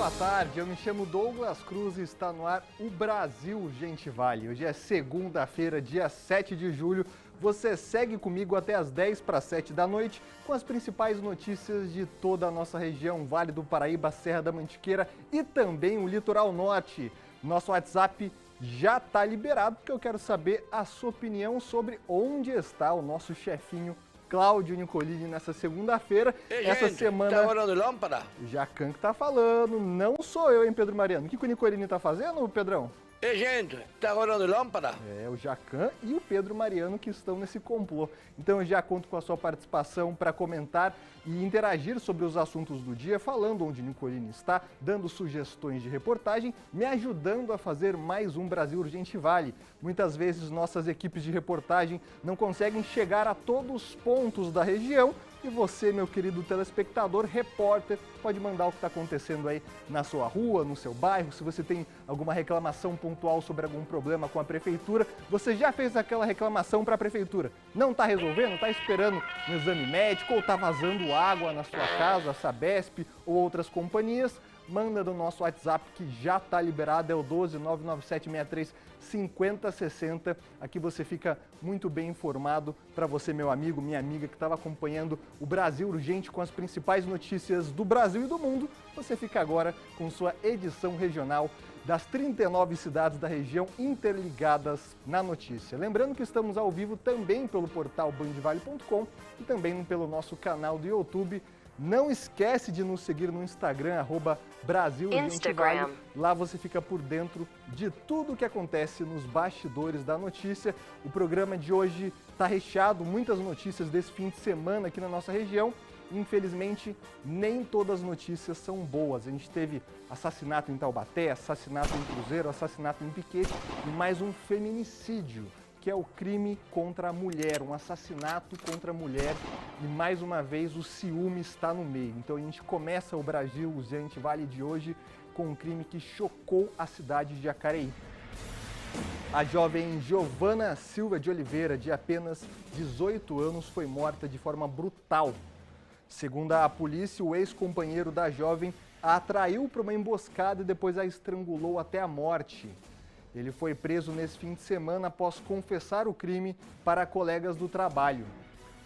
boa tarde, eu me chamo Douglas Cruz e está no ar o Brasil Gente Vale. Hoje é segunda-feira, dia 7 de julho. Você segue comigo até as 10 para 7 da noite com as principais notícias de toda a nossa região, Vale do Paraíba, Serra da Mantiqueira e também o Litoral Norte. Nosso WhatsApp já está liberado porque eu quero saber a sua opinião sobre onde está o nosso chefinho Cláudio Nicolini nessa segunda-feira. Essa semana. Tá hora de lâmpada? Jacan que tá falando, não sou eu, hein, Pedro Mariano? O que o Nicolini tá fazendo, Pedrão? Ei, gente, tá hora de lâmpada? É, o Jacan e o Pedro Mariano que estão nesse complô. Então eu já conto com a sua participação para comentar e interagir sobre os assuntos do dia, falando onde Nicolini está, dando sugestões de reportagem, me ajudando a fazer mais um Brasil Urgente Vale. Muitas vezes nossas equipes de reportagem não conseguem chegar a todos os pontos da região e você, meu querido telespectador, repórter, pode mandar o que está acontecendo aí na sua rua, no seu bairro. Se você tem alguma reclamação pontual sobre algum problema com a prefeitura, você já fez aquela reclamação para a prefeitura, não está resolvendo, está esperando um exame médico ou está vazando água na sua casa, a Sabesp ou outras companhias, manda no nosso WhatsApp que já está liberado, é o 12997635060. Aqui você fica muito bem informado para você, meu amigo, minha amiga, que estava acompanhando o Brasil Urgente com as principais notícias do Brasil e do mundo. Você fica agora com sua edição regional das 39 cidades da região interligadas na notícia. Lembrando que estamos ao vivo também pelo portal bandvale.com e também pelo nosso canal do YouTube. Não esquece de nos seguir no Instagram, @BrasilUrgenteVale. Lá você fica por dentro de tudo o que acontece nos bastidores da notícia. O programa de hoje está recheado, muitas notícias desse fim de semana aqui na nossa região. Infelizmente, nem todas as notícias são boas. A gente teve assassinato em Taubaté, assassinato em Cruzeiro, assassinato em Piquete e mais um feminicídio, que é o crime contra a mulher, um assassinato contra a mulher. E mais uma vez o ciúme está no meio. Então a gente começa o Brasil Urgente Vale de hoje com um crime que chocou a cidade de Jacareí. A jovem Giovana Silva de Oliveira, de apenas 18 anos, foi morta de forma brutal. Segundo a polícia, o ex-companheiro da jovem a atraiu para uma emboscada e depois a estrangulou até a morte. Ele foi preso nesse fim de semana após confessar o crime para colegas do trabalho.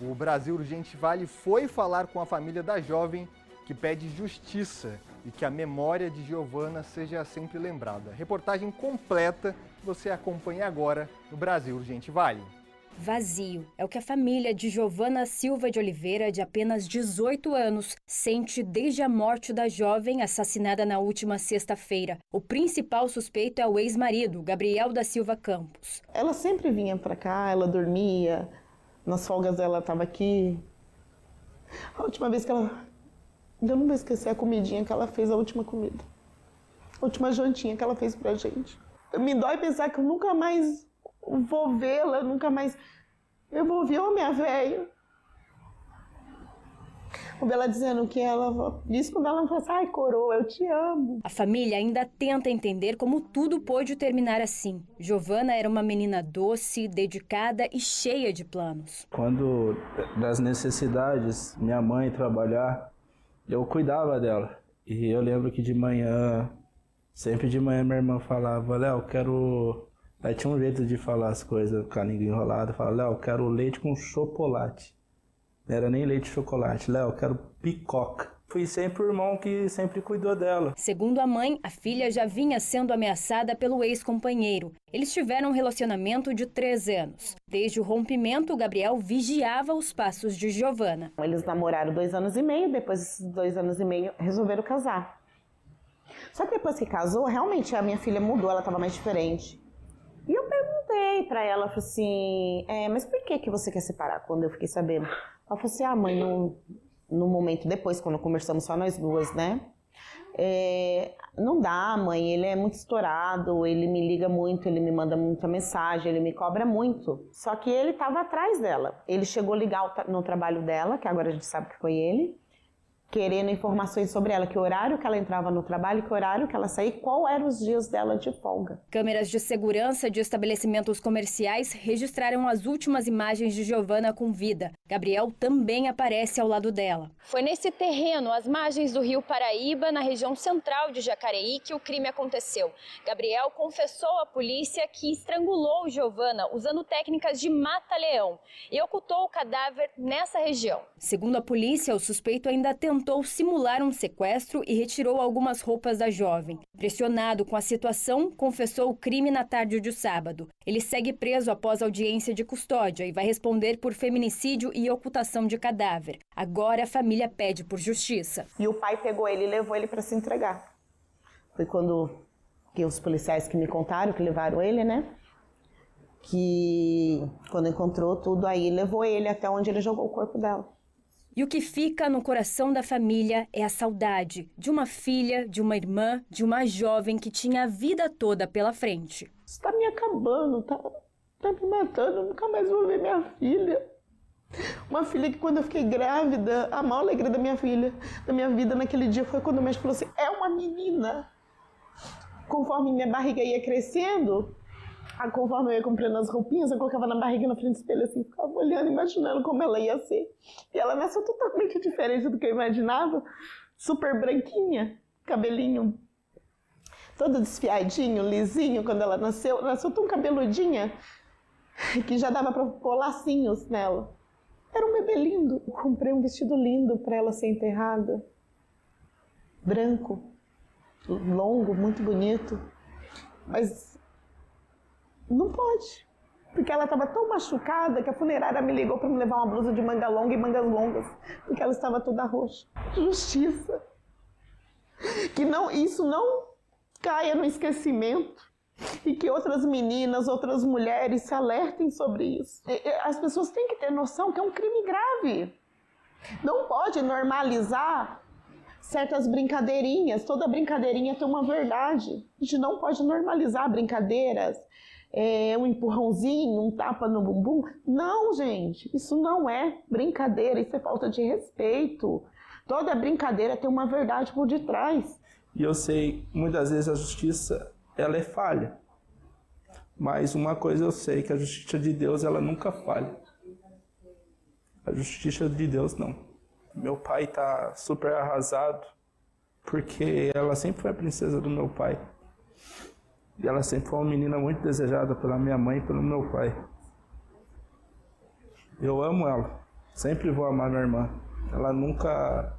O Brasil Urgente Vale foi falar com a família da jovem, que pede justiça e que a memória de Giovana seja sempre lembrada. Reportagem completa que você acompanha agora no Brasil Urgente Vale. Vazio é o que a família de Giovana Silva de Oliveira, de apenas 18 anos, sente desde a morte da jovem assassinada na última sexta-feira. O principal suspeito é o ex-marido, Gabriel da Silva Campos. Ela sempre vinha pra cá, ela dormia, nas folgas dela estava aqui. A última vez que ela... Eu não vou esquecer a comidinha que ela fez, a última comida. A última jantinha que ela fez pra gente. Me dói pensar que eu nunca mais vou vê-la, nunca mais... Eu vou ver a minha velha. Vou ver ela dizendo que ela... Disse quando ela falou assim, ai, coroa, eu te amo. A família ainda tenta entender como tudo pôde terminar assim. Giovana era uma menina doce, dedicada e cheia de planos. Quando das necessidades, minha mãe trabalhar, eu cuidava dela. E eu lembro que de manhã, sempre de manhã minha irmã falava, Léo, quero... Aí tinha um jeito de falar as coisas com a língua enrolada. Falava, Léo, quero leite com chocolate. Não era nem leite de chocolate. Léo, quero picoca. Fui sempre o irmão que sempre cuidou dela. Segundo a mãe, a filha já vinha sendo ameaçada pelo ex-companheiro. Eles tiveram um relacionamento de 3 anos. Desde o rompimento, Gabriel vigiava os passos de Giovana. Eles namoraram 2 anos e meio, depois desses 2 anos e meio resolveram casar. Só que depois que casou, realmente a minha filha mudou, ela estava mais diferente. E eu perguntei pra ela, falei assim, mas por que você quer separar? Quando eu fiquei sabendo. Ela falou assim, mãe, no momento depois, quando conversamos só nós duas, né? Não dá, mãe, ele é muito estourado, ele me liga muito, ele me manda muita mensagem, ele me cobra muito. Só que ele tava atrás dela. Ele chegou a ligar no trabalho dela, que agora a gente sabe que foi ele, querendo informações sobre ela, que horário que ela entrava no trabalho, que horário que ela saía, qual eram os dias dela de folga. Câmeras de segurança de estabelecimentos comerciais registraram as últimas imagens de Giovana com vida. Gabriel também aparece ao lado dela. Foi nesse terreno, às margens do Rio Paraíba, na região central de Jacareí, que o crime aconteceu. Gabriel confessou à polícia que estrangulou Giovana usando técnicas de mata-leão e ocultou o cadáver nessa região. Segundo a polícia, o suspeito ainda tentou simular um sequestro e retirou algumas roupas da jovem. Pressionado com a situação, confessou o crime na tarde de sábado. Ele segue preso após audiência de custódia e vai responder por feminicídio e ocultação de cadáver. Agora a família pede por justiça. E o pai pegou ele e levou ele para se entregar. Foi quando que os policiais que me contaram, que levaram ele, né? Que quando encontrou tudo aí, levou ele até onde ele jogou o corpo dela. E o que fica no coração da família é a saudade de uma filha, de uma irmã, de uma jovem que tinha a vida toda pela frente. Isso tá me acabando, tá me matando, eu nunca mais vou ver minha filha. Uma filha que quando eu fiquei grávida, a maior alegria da minha filha, da minha vida naquele dia foi quando o médico falou assim, é uma menina. Conforme minha barriga ia crescendo, conforme eu ia comprando as roupinhas, eu colocava na barriga, na frente do espelho, assim, ficava olhando, imaginando como ela ia ser. E ela nasceu totalmente diferente do que eu imaginava, super branquinha, cabelinho todo desfiadinho, lisinho, quando ela nasceu tão cabeludinha, que já dava para pôr lacinhos nela. Era um bebê lindo. Eu comprei um vestido lindo para ela ser enterrada, branco, longo, muito bonito, mas não pode, porque ela estava tão machucada que a funerária me ligou para me levar uma blusa de manga longa e mangas longas, porque ela estava toda roxa. Justiça. Que isso não caia no esquecimento e que outras meninas, outras mulheres se alertem sobre isso. As pessoas têm que ter noção que é um crime grave. Não pode normalizar certas brincadeirinhas. Toda brincadeirinha tem uma verdade. A gente não pode normalizar brincadeiras, um empurrãozinho, um tapa no bumbum. Não, gente, isso não é brincadeira, isso é falta de respeito. Toda brincadeira tem uma verdade por detrás. E eu sei, muitas vezes a justiça, ela é falha. Mas uma coisa eu sei, que a justiça de Deus, ela nunca falha. A justiça de Deus, não. Meu pai tá super arrasado, porque ela sempre foi a princesa do meu pai. E ela sempre foi uma menina muito desejada pela minha mãe e pelo meu pai. Eu amo ela, sempre vou amar minha irmã. Ela nunca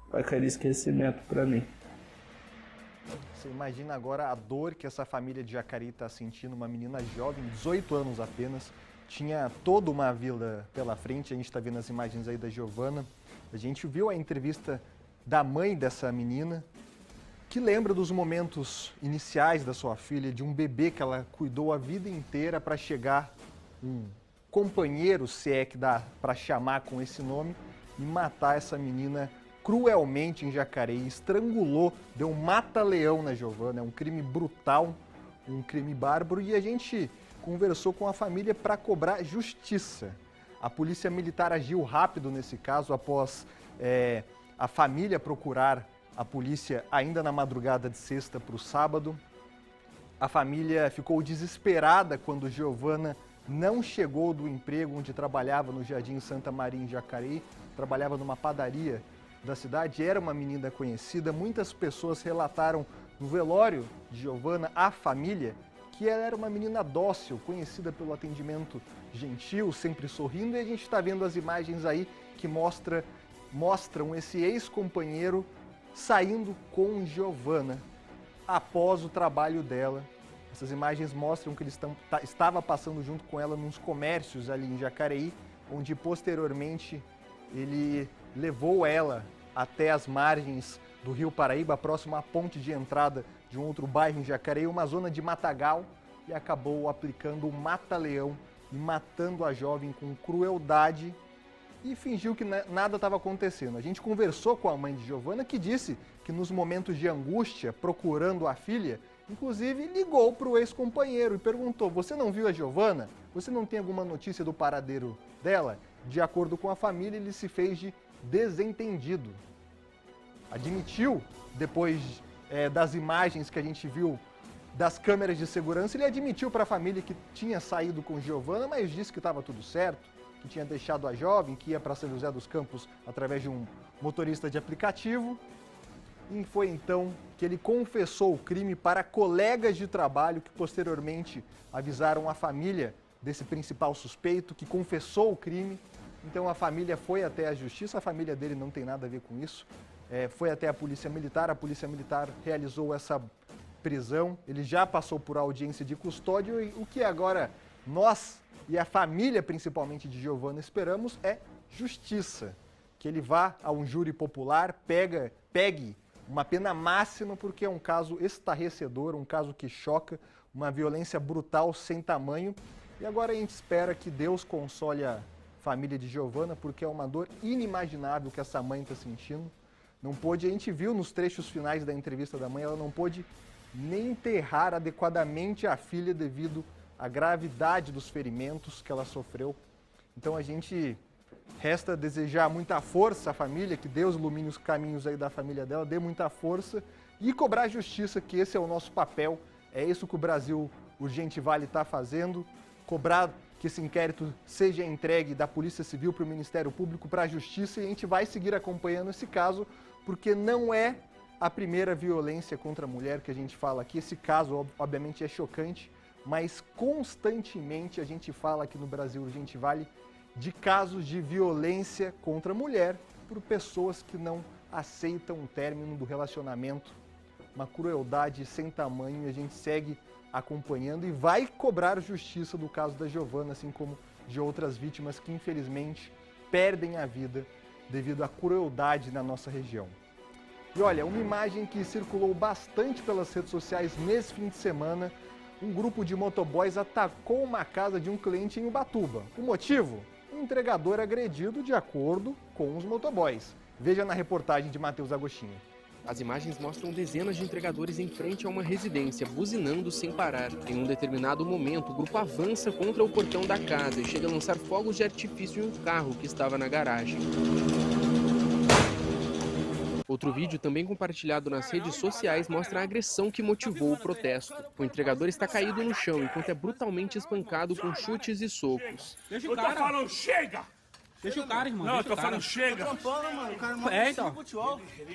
vai cair em esquecimento para mim. Você imagina agora a dor que essa família de Jacareí está sentindo, uma menina jovem, 18 anos apenas, tinha toda uma vida pela frente, a gente está vendo as imagens aí da Giovana. A gente viu a entrevista da mãe dessa menina, que lembra dos momentos iniciais da sua filha, de um bebê que ela cuidou a vida inteira para chegar um companheiro, se é que dá para chamar com esse nome, e matar essa menina cruelmente em Jacareí, estrangulou, deu um mata-leão na Giovana, é um crime brutal, um crime bárbaro, e a gente conversou com a família para cobrar justiça. A polícia militar agiu rápido nesse caso, após a família procurar a polícia ainda na madrugada de sexta para o sábado. A família ficou desesperada quando Giovana não chegou do emprego onde trabalhava no Jardim Santa Maria, em Jacareí, trabalhava numa padaria da cidade, era uma menina conhecida. Muitas pessoas relataram no velório de Giovana, a família, que ela era uma menina dócil, conhecida pelo atendimento gentil, sempre sorrindo, e a gente está vendo as imagens aí que mostram esse ex-companheiro saindo com Giovana após o trabalho dela. Essas imagens mostram que ele estava passando junto com ela nos comércios ali em Jacareí, onde posteriormente ele levou ela até as margens do Rio Paraíba, próximo à ponte de entrada de um outro bairro em Jacareí, uma zona de matagal, e acabou aplicando o mata-leão e matando a jovem com crueldade e fingiu que nada estava acontecendo. A gente conversou com a mãe de Giovana, que disse que nos momentos de angústia, procurando a filha, inclusive ligou para o ex-companheiro e perguntou: você não viu a Giovana? Você não tem alguma notícia do paradeiro dela? De acordo com a família, ele se fez de desentendido. admitiu, depois das imagens que a gente viu das câmeras de segurança, ele admitiu para a família que tinha saído com Giovana, mas disse que estava tudo certo, que tinha deixado a jovem, que ia para São José dos Campos através de um motorista de aplicativo. E foi então que ele confessou o crime para colegas de trabalho que posteriormente avisaram a família desse principal suspeito, que confessou o crime. Então a família foi até a justiça, a família dele não tem nada a ver com isso, foi até a Polícia Militar realizou essa prisão, ele já passou por audiência de custódia e o que agora nós e a família principalmente de Giovana esperamos é justiça, que ele vá a um júri popular, pegue uma pena máxima, porque é um caso estarrecedor, um caso que choca, uma violência brutal sem tamanho. E agora a gente espera que Deus console a família de Giovana, porque é uma dor inimaginável que essa mãe está sentindo. Não pôde, a gente viu nos trechos finais da entrevista da mãe, ela não pôde nem enterrar adequadamente a filha devido à gravidade dos ferimentos que ela sofreu. Então a gente resta desejar muita força à família, que Deus ilumine os caminhos aí da família dela, dê muita força e cobrar justiça, que esse é o nosso papel, é isso que o Brasil Urgente Vale está fazendo, cobrar que esse inquérito seja entregue da Polícia Civil para o Ministério Público, para a Justiça, e a gente vai seguir acompanhando esse caso, porque não é a primeira violência contra a mulher que a gente fala aqui. Esse caso, obviamente, é chocante, mas constantemente a gente fala aqui no Brasil Urgente Vale de casos de violência contra a mulher por pessoas que não aceitam o término do relacionamento. Uma crueldade sem tamanho, e a gente segue acompanhando e vai cobrar justiça do caso da Giovana, assim como de outras vítimas que infelizmente perdem a vida devido à crueldade na nossa região. E olha, uma imagem que circulou bastante pelas redes sociais nesse fim de semana, um grupo de motoboys atacou uma casa de um cliente em Ubatuba. O motivo? Um entregador agredido de acordo com os motoboys. Veja na reportagem de Matheus Agostinho. As imagens mostram dezenas de entregadores em frente a uma residência, buzinando sem parar. Em um determinado momento, o grupo avança contra o portão da casa e chega a lançar fogos de artifício em um carro que estava na garagem. Outro vídeo, também compartilhado nas redes sociais, mostra a agressão que motivou o protesto. O entregador está caído no chão enquanto é brutalmente espancado com chutes e socos. Deixa o cara. Eu tô falando, chega! Deixa o cara, irmão. Não, eu tô falando, chega. Então.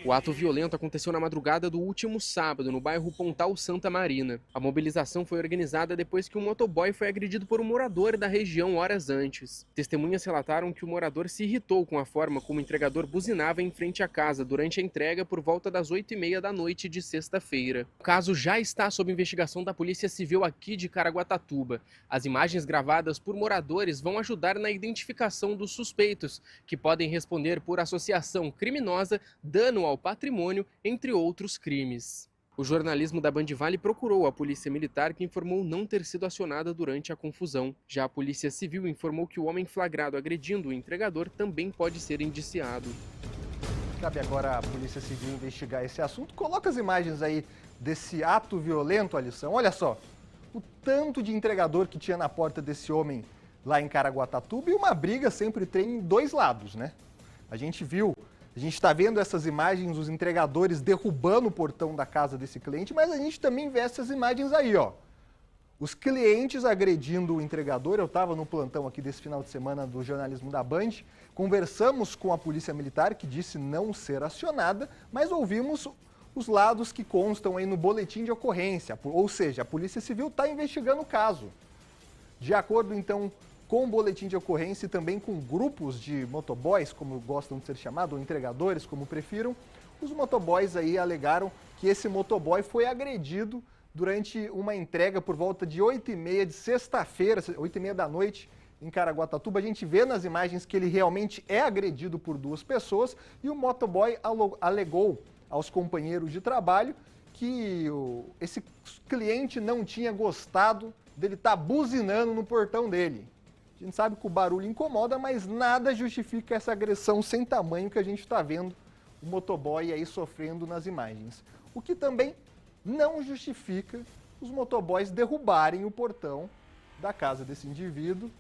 O ato violento aconteceu na madrugada do último sábado, no bairro Pontal Santa Marina. A mobilização foi organizada depois que um motoboy foi agredido por um morador da região horas antes. Testemunhas relataram que o morador se irritou com a forma como o entregador buzinava em frente à casa durante a entrega por volta das 8h30 da noite de sexta-feira. O caso já está sob investigação da Polícia Civil aqui de Caraguatatuba. As imagens gravadas por moradores vão ajudar na identificação dos suspeitos, que podem responder por associação criminosa, dano ao patrimônio, entre outros crimes. O jornalismo da Band Vale procurou a Polícia Militar, que informou não ter sido acionada durante a confusão. Já a Polícia Civil informou que o homem flagrado agredindo o entregador também pode ser indiciado. Cabe agora à Polícia Civil investigar esse assunto. Coloca as imagens aí desse ato violento, Alisson. Olha só, o tanto de entregador que tinha na porta desse homem lá em Caraguatatuba, e uma briga sempre tem dois lados, né? A gente está vendo essas imagens, os entregadores derrubando o portão da casa desse cliente, mas a gente também vê essas imagens aí, ó. Os clientes agredindo o entregador. Eu estava no plantão aqui desse final de semana do jornalismo da Band, conversamos com a Polícia Militar, que disse não ser acionada, mas ouvimos os lados que constam aí no boletim de ocorrência, ou seja, a Polícia Civil está investigando o caso. De acordo, então, com o boletim de ocorrência e também com grupos de motoboys, como gostam de ser chamados, ou entregadores, como prefiram, os motoboys aí alegaram que esse motoboy foi agredido durante uma entrega por volta de 8h30 de sexta-feira, 8h30 da noite, em Caraguatatuba. A gente vê nas imagens que ele realmente é agredido por duas pessoas e o motoboy alegou aos companheiros de trabalho que esse cliente não tinha gostado dele estar buzinando no portão dele. A gente sabe que o barulho incomoda, mas nada justifica essa agressão sem tamanho que a gente está vendo o motoboy aí sofrendo nas imagens. O que também não justifica os motoboys derrubarem o portão da casa desse indivíduo,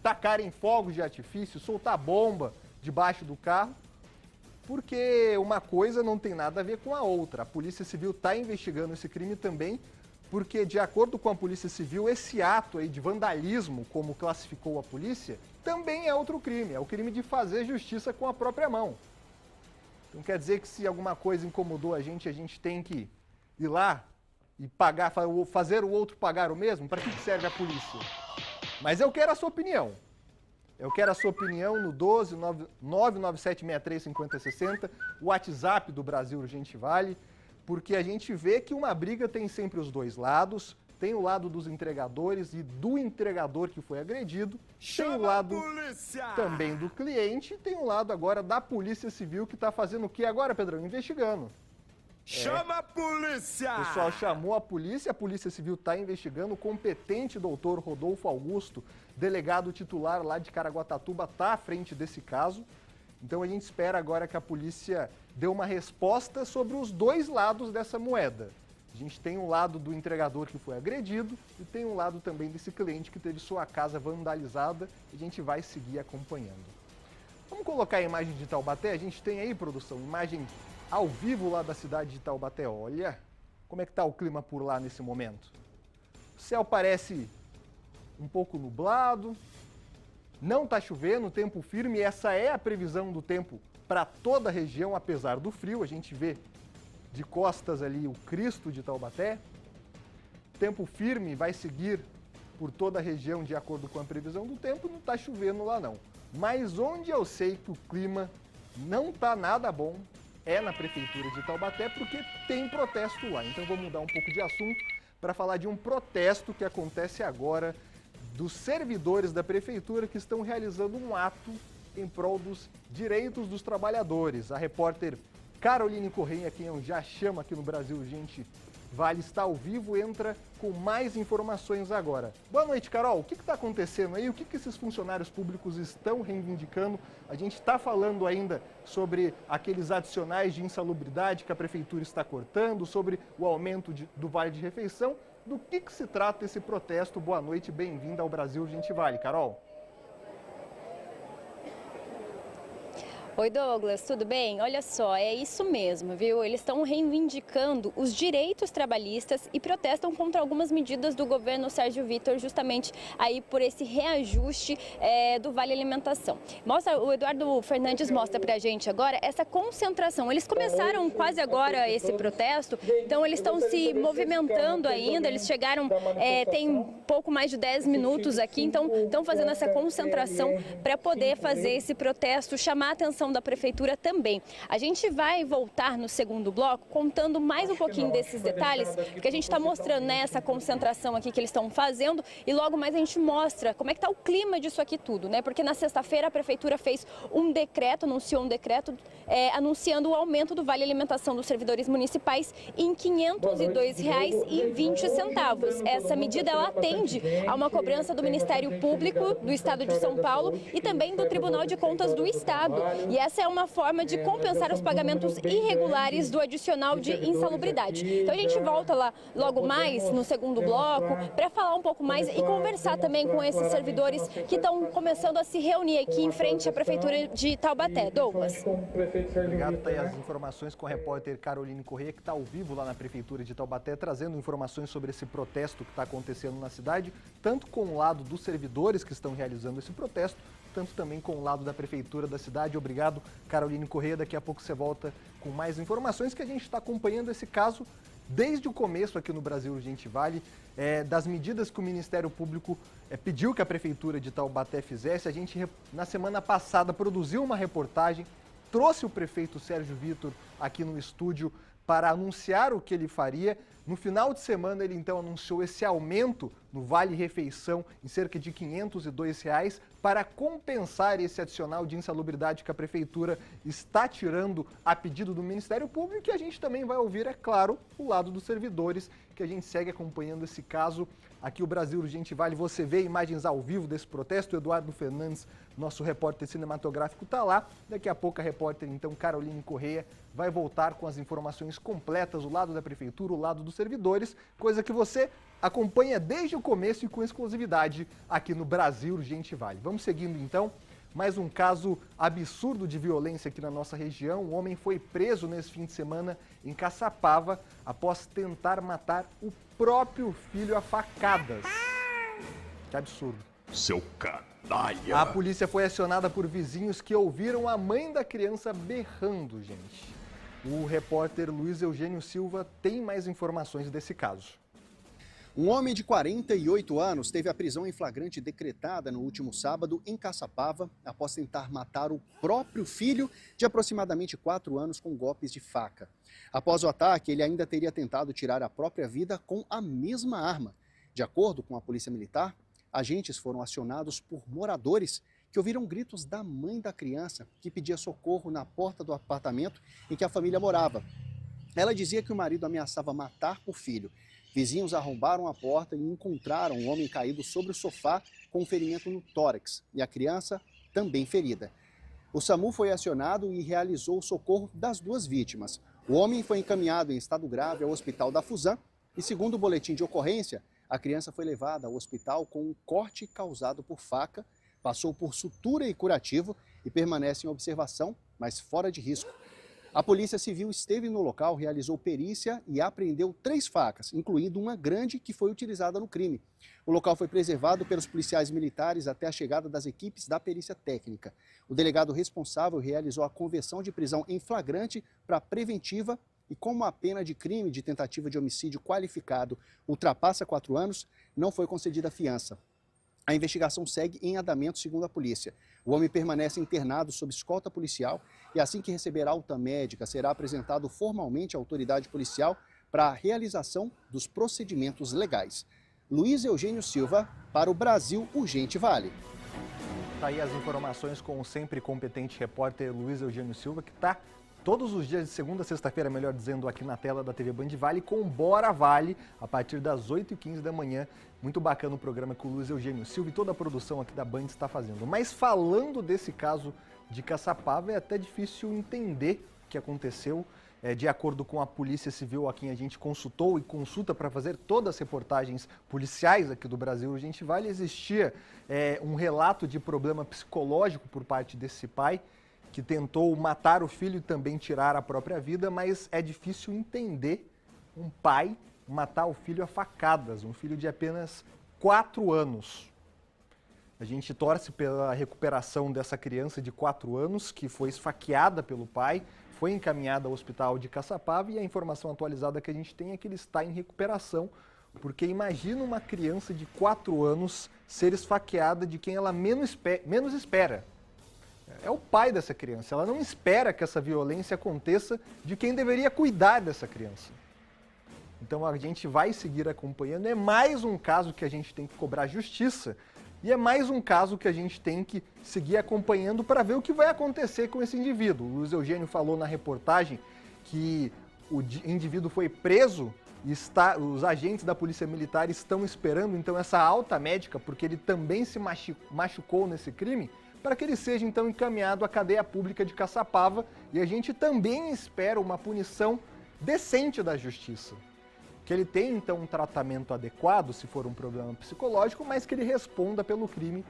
tacarem fogos de artifício, soltar bomba debaixo do carro. porque uma coisa não tem nada a ver com a outra. A Polícia Civil está investigando esse crime também, porque, de acordo com a Polícia Civil, esse ato aí de vandalismo, como classificou a polícia, também é outro crime. É o crime de fazer justiça com a própria mão. Então quer dizer que se alguma coisa incomodou a gente tem que ir lá e pagar, fazer o outro pagar o mesmo? Para que serve a polícia? Mas eu quero a sua opinião. Eu quero a sua opinião no 12 99763 5060, o WhatsApp do Brasil Urgente Vale, porque a gente vê que uma briga tem sempre os dois lados. Tem o lado dos entregadores e do entregador que foi agredido, tem o lado também do cliente, tem o lado agora da Polícia Civil que está fazendo o que agora, Pedrão? Investigando. Chama a polícia! O pessoal chamou a Polícia Civil está investigando, o competente doutor Rodolfo Augusto, delegado titular lá de Caraguatatuba, está à frente desse caso. Então a gente espera agora que a polícia dê uma resposta sobre os dois lados dessa moeda. A gente tem um lado do entregador que foi agredido e tem um lado também desse cliente que teve sua casa vandalizada. A gente vai seguir acompanhando. Vamos colocar a imagem de Taubaté? A gente tem aí, produção, imagem ao vivo lá da cidade de Taubaté. Olha como é que está o clima por lá nesse momento. O céu parece um pouco nublado, não está chovendo, tempo firme. Essa é a previsão do tempo para toda a região, apesar do frio. A gente vê de costas ali o Cristo de Taubaté. Tempo firme vai seguir por toda a região de acordo com a previsão do tempo. Não está chovendo lá não. Mas onde eu sei que o clima não está nada bom é na Prefeitura de Taubaté, porque tem protesto lá. Então vou mudar um pouco de assunto para falar de um protesto que acontece agora dos servidores da Prefeitura que estão realizando um ato em prol dos direitos dos trabalhadores. A repórter Caroline Correia, quem eu já chamo aqui no Brasil Urgente Vale, está ao vivo, entra com mais informações agora. Boa noite, Carol. O que está acontecendo aí? O que esses funcionários públicos estão reivindicando? A gente está falando ainda sobre aqueles adicionais de insalubridade que a Prefeitura está cortando, sobre o aumento do vale de refeição. Do que se trata esse protesto? Boa noite, bem-vinda ao Brasil Urgente Vale. Carol. Oi, Douglas, tudo bem? Olha só, é isso mesmo, viu? Eles estão reivindicando os direitos trabalhistas e protestam contra algumas medidas do governo Sérgio Vitor, justamente aí por esse reajuste do Vale Alimentação. O Eduardo Fernandes mostra pra gente agora essa concentração. Eles começaram quase agora esse protesto, então eles estão se movimentando ainda, eles chegaram, tem pouco mais de 10 minutos aqui, então estão fazendo essa concentração para poder fazer esse protesto, chamar a atenção da Prefeitura também. A gente vai voltar no segundo bloco contando mais um pouquinho desses detalhes, porque a gente está mostrando, né, essa concentração aqui que eles estão fazendo e logo mais a gente mostra como é que está o clima disso aqui tudo, né? Porque na sexta-feira a Prefeitura fez um decreto, anunciou um decreto anunciando o aumento do Vale Alimentação dos servidores municipais em R$ 502,20. Essa medida ela atende a uma cobrança do Ministério Público do Estado de São Paulo e também do Tribunal de Contas do Estado. E essa é uma forma de compensar os pagamentos irregulares do adicional de insalubridade. Então a gente volta lá logo mais no segundo bloco para falar um pouco mais e conversar também com esses servidores que estão começando a se reunir aqui em frente à Prefeitura de Taubaté. Douglas. Obrigado, tá aí as informações com a repórter Caroline Correia, que está ao vivo lá na Prefeitura de Taubaté, trazendo informações sobre esse protesto que está acontecendo na cidade, tanto com o lado dos servidores que estão realizando esse protesto, tanto também com o lado da Prefeitura da cidade. Obrigado, Caroline Correia. Daqui a pouco você volta com mais informações, que a gente está acompanhando esse caso desde o começo aqui no Brasil Urgente Vale, das medidas que o Ministério Público pediu que a Prefeitura de Taubaté fizesse. A gente, na semana passada, produziu uma reportagem, trouxe o prefeito Sérgio Vitor aqui no estúdio para anunciar o que ele faria. No final de semana, ele então anunciou esse aumento no Vale Refeição em cerca de R$ 502 para compensar esse adicional de insalubridade que a Prefeitura está tirando a pedido do Ministério Público. E a gente também vai ouvir, é claro, o lado dos servidores, que a gente segue acompanhando esse caso. Aqui o Brasil Urgente Vale, você vê imagens ao vivo desse protesto. O Eduardo Fernandes, nosso repórter cinematográfico, está lá. Daqui a pouco a repórter, então, Caroline Correia, vai voltar com as informações completas, o lado da Prefeitura, o lado dos servidores, coisa que você acompanha desde o começo e com exclusividade aqui no Brasil Urgente Vale. Vamos seguindo, então, Mais um caso absurdo de violência aqui na nossa região. Um homem foi preso nesse fim de semana em Caçapava após tentar matar o próprio filho a facadas. Que absurdo. Seu canalha. A polícia foi acionada por vizinhos que ouviram a mãe da criança berrando, gente. O repórter Luiz Eugênio Silva tem mais informações desse caso. Um homem de 48 anos teve a prisão em flagrante decretada no último sábado em Caçapava após tentar matar o próprio filho de aproximadamente 4 anos com golpes de faca. Após o ataque, ele ainda teria tentado tirar a própria vida com a mesma arma. De acordo com a Polícia Militar, agentes foram acionados por moradores que ouviram gritos da mãe da criança que pedia socorro na porta do apartamento em que a família morava. Ela dizia que o marido ameaçava matar o filho. Vizinhos arrombaram a porta e encontraram um homem caído sobre o sofá com um ferimento no tórax e a criança também ferida. O SAMU foi acionado e realizou o socorro das duas vítimas. O homem foi encaminhado em estado grave ao Hospital da Fusam e, segundo o boletim de ocorrência, a criança foi levada ao hospital com um corte causado por faca, passou por sutura e curativo e permanece em observação, mas fora de risco. A Polícia Civil esteve no local, realizou perícia e apreendeu 3 facas, incluindo uma grande que foi utilizada no crime. O local foi preservado pelos policiais militares até a chegada das equipes da perícia técnica. O delegado responsável realizou a conversão de prisão em flagrante para preventiva e como a pena de crime de tentativa de homicídio qualificado ultrapassa 4 anos, não foi concedida fiança. A investigação segue em andamento, segundo a polícia. O homem permanece internado sob escolta policial e assim que receber alta médica, será apresentado formalmente à autoridade policial para a realização dos procedimentos legais. Luiz Eugênio Silva, para o Brasil Urgente Vale. Tá aí as informações com o sempre competente repórter Luiz Eugênio Silva, que está todos os dias de segunda a sexta-feira, melhor dizendo, aqui na tela da TV Band Vale, com Bora Vale, a partir das 8h15 da manhã. Muito bacana o programa que o Luiz Eugênio Silva e toda a produção aqui da Band está fazendo. Mas falando desse caso de Caçapava, é até difícil entender o que aconteceu. De acordo com a Polícia Civil, a quem a gente consultou e consulta para fazer todas as reportagens policiais aqui do Brasil Urgente Vale, existia um relato de problema psicológico por parte desse pai, que tentou matar o filho e também tirar a própria vida, mas é difícil entender um pai matar o filho a facadas, um filho de apenas 4 anos. A gente torce pela recuperação dessa criança de 4 anos, que foi esfaqueada pelo pai, foi encaminhada ao hospital de Caçapava, e a informação atualizada que a gente tem é que ele está em recuperação, porque imagina uma criança de 4 anos ser esfaqueada de quem ela menos espera. É o pai dessa criança, ela não espera que essa violência aconteça de quem deveria cuidar dessa criança. Então a gente vai seguir acompanhando, é mais um caso que a gente tem que cobrar justiça e é mais um caso que a gente tem que seguir acompanhando para ver o que vai acontecer com esse indivíduo. O Luiz Eugênio falou na reportagem que o indivíduo foi preso e os agentes da Polícia Militar estão esperando então essa alta médica, porque ele também se machucou nesse crime, para que ele seja então encaminhado à cadeia pública de Caçapava, e a gente também espera uma punição decente da justiça. Que ele tenha então um tratamento adequado, se for um problema psicológico, mas que ele responda pelo crime,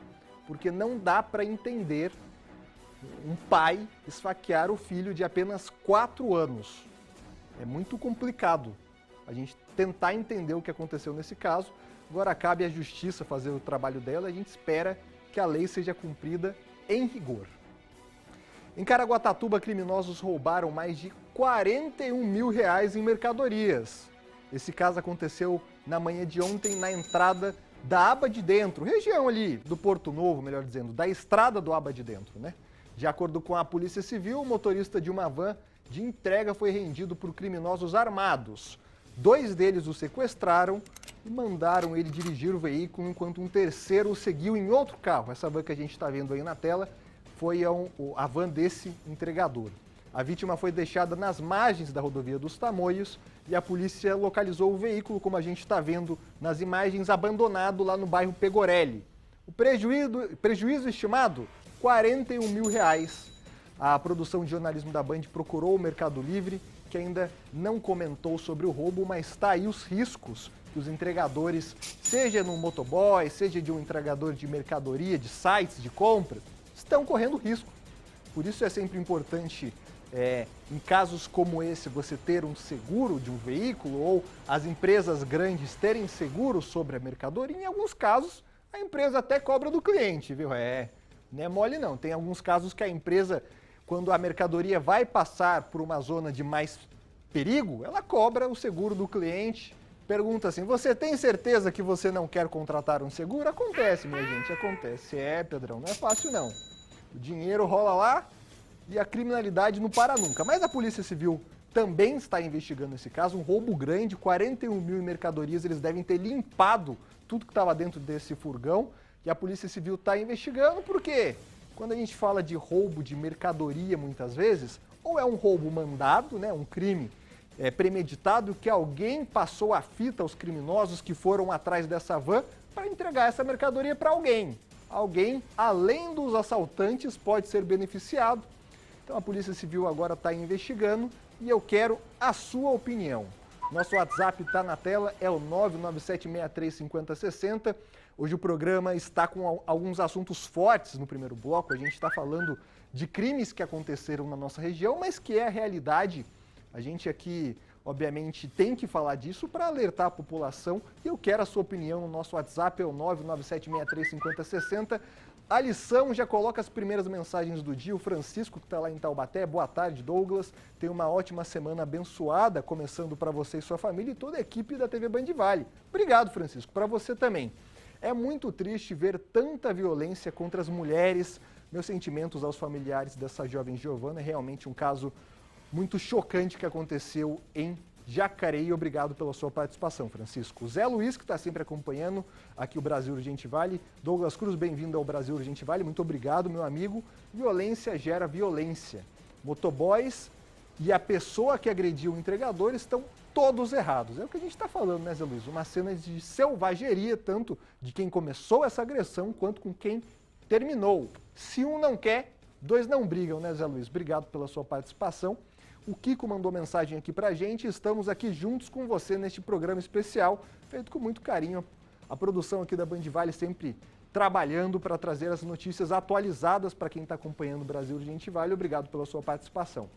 porque não dá para entender um pai esfaquear o filho de apenas 4 anos. É muito complicado a gente tentar entender o que aconteceu nesse caso. Agora cabe à justiça fazer o trabalho dela, a gente espera que a lei seja cumprida em rigor. Em Caraguatatuba, criminosos roubaram mais de R$41 mil em mercadorias. Esse caso aconteceu na manhã de ontem na entrada da Aba de Dentro, região ali do Porto Novo, melhor dizendo, da estrada do Aba de Dentro, né? De acordo com a Polícia Civil, o motorista de uma van de entrega foi rendido por criminosos armados. 2 deles o sequestraram e mandaram ele dirigir o veículo, enquanto um terceiro o seguiu em outro carro. Essa van que a gente está vendo aí na tela foi a van desse entregador. A vítima foi deixada nas margens da rodovia dos Tamoios e a polícia localizou o veículo, como a gente está vendo nas imagens, abandonado lá no bairro Pegorelli. O prejuízo estimado, R$41 mil. A produção de jornalismo da Band procurou o Mercado Livre, que ainda não comentou sobre o roubo, mas está aí os riscos que os entregadores, seja no motoboy, seja de um entregador de mercadoria, de sites de compra, estão correndo risco. Por isso é sempre importante, em casos como esse, você ter um seguro de um veículo ou as empresas grandes terem seguro sobre a mercadoria. Em alguns casos, a empresa até cobra do cliente, viu? Não é mole não. Tem alguns casos que a empresa, quando a mercadoria vai passar por uma zona de mais perigo, ela cobra o seguro do cliente. Pergunta assim, você tem certeza que você não quer contratar um seguro? Acontece, minha gente, acontece. Pedrão, não é fácil não. O dinheiro rola lá e a criminalidade não para nunca. Mas a Polícia Civil também está investigando esse caso, um roubo grande, 41 mil em mercadorias, eles devem ter limpado tudo que estava dentro desse furgão. E a Polícia Civil está investigando porque quando a gente fala de roubo de mercadoria, muitas vezes, ou é um roubo mandado, né, um crime premeditado, que alguém passou a fita aos criminosos que foram atrás dessa van para entregar essa mercadoria para alguém. Alguém, além dos assaltantes, pode ser beneficiado. Então a Polícia Civil agora está investigando e eu quero a sua opinião. Nosso WhatsApp está na tela, é o 997635060. Hoje o programa está com alguns assuntos fortes no primeiro bloco. A gente está falando de crimes que aconteceram na nossa região, mas que é a realidade. A gente aqui, obviamente, tem que falar disso para alertar a população. E eu quero a sua opinião. O nosso WhatsApp é o 997635060. A lição já coloca as primeiras mensagens do dia. O Francisco, que está lá em Taubaté. Boa tarde, Douglas. Tenha uma ótima semana abençoada, começando para você e sua família e toda a equipe da TV Band Vale. Obrigado, Francisco. Para você também. É muito triste ver tanta violência contra as mulheres. Meus sentimentos aos familiares dessa jovem Giovana. É realmente um caso muito chocante que aconteceu em Jacareí. Obrigado pela sua participação, Francisco. Zé Luiz, que está sempre acompanhando aqui o Brasil Urgente Vale. Douglas Cruz, bem-vindo ao Brasil Urgente Vale. Muito obrigado, meu amigo. Violência gera violência. Motoboys e a pessoa que agrediu o entregador estão todos errados. É o que a gente está falando, né, Zé Luiz? Uma cena de selvageria, tanto de quem começou essa agressão, quanto com quem terminou. Se um não quer, dois não brigam, né, Zé Luiz? Obrigado pela sua participação. O Kiko mandou mensagem aqui pra gente. Estamos aqui juntos com você neste programa especial, feito com muito carinho. A produção aqui da Band Vale sempre trabalhando para trazer as notícias atualizadas para quem está acompanhando o Brasil Urgente Vale. Obrigado pela sua participação.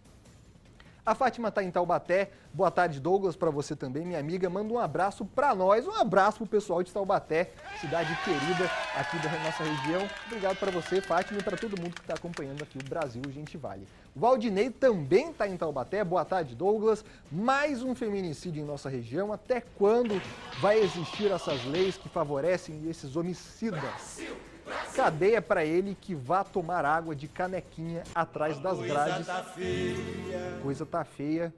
A Fátima está em Taubaté. Boa tarde, Douglas, para você também, minha amiga. Manda um abraço para nós, um abraço para o pessoal de Taubaté, cidade querida aqui da nossa região. Obrigado para você, Fátima, e para todo mundo que está acompanhando aqui o Brasil Urgente Vale. O Valdinei também está em Taubaté. Boa tarde, Douglas. Mais um feminicídio em nossa região. Até quando vai existir essas leis que favorecem esses homicidas? Cadeia para ele que vá tomar água de canequinha atrás das grades. Coisa tá feia.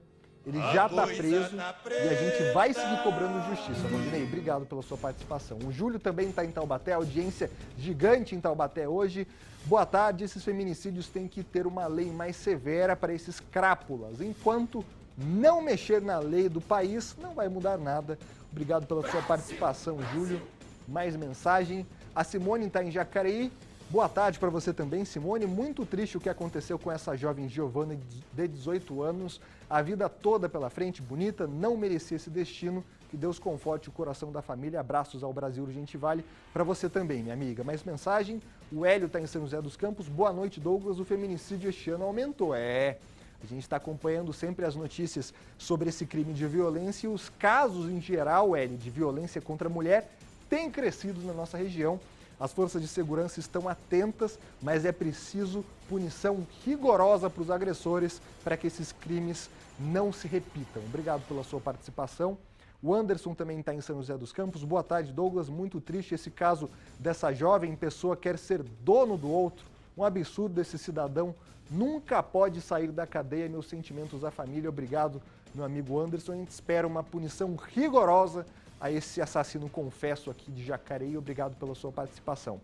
Ele já tá preso e a gente vai seguir cobrando justiça. Valdinei, obrigado pela sua participação. O Júlio também está em Taubaté, audiência gigante em Taubaté hoje. Boa tarde, esses feminicídios têm que ter uma lei mais severa para esses crápulas. Enquanto não mexer na lei do país, não vai mudar nada. Obrigado pela sua participação, Júlio. Mais mensagem. A Simone está em Jacareí. Boa tarde para você também, Simone. Muito triste o que aconteceu com essa jovem Giovana de 18 anos. A vida toda pela frente, bonita, não merecia esse destino. Que Deus conforte o coração da família. Abraços ao Brasil Urgente Vale. Para você também, minha amiga. Mais mensagem. O Hélio está em São José dos Campos. Boa noite, Douglas. O feminicídio este ano aumentou. A gente está acompanhando sempre as notícias sobre esse crime de violência e os casos em geral, Hélio, de violência contra a mulher têm crescido na nossa região. As forças de segurança estão atentas, mas é preciso punição rigorosa para os agressores para que esses crimes não se repitam. Obrigado pela sua participação. O Anderson também está em São José dos Campos. Boa tarde, Douglas. Muito triste esse caso dessa jovem pessoa quer ser dono do outro. Um absurdo, esse cidadão nunca pode sair da cadeia. Meus sentimentos à família. Obrigado, meu amigo Anderson. A gente espera uma punição rigorosa a esse assassino confesso aqui de Jacareí. Obrigado pela sua participação.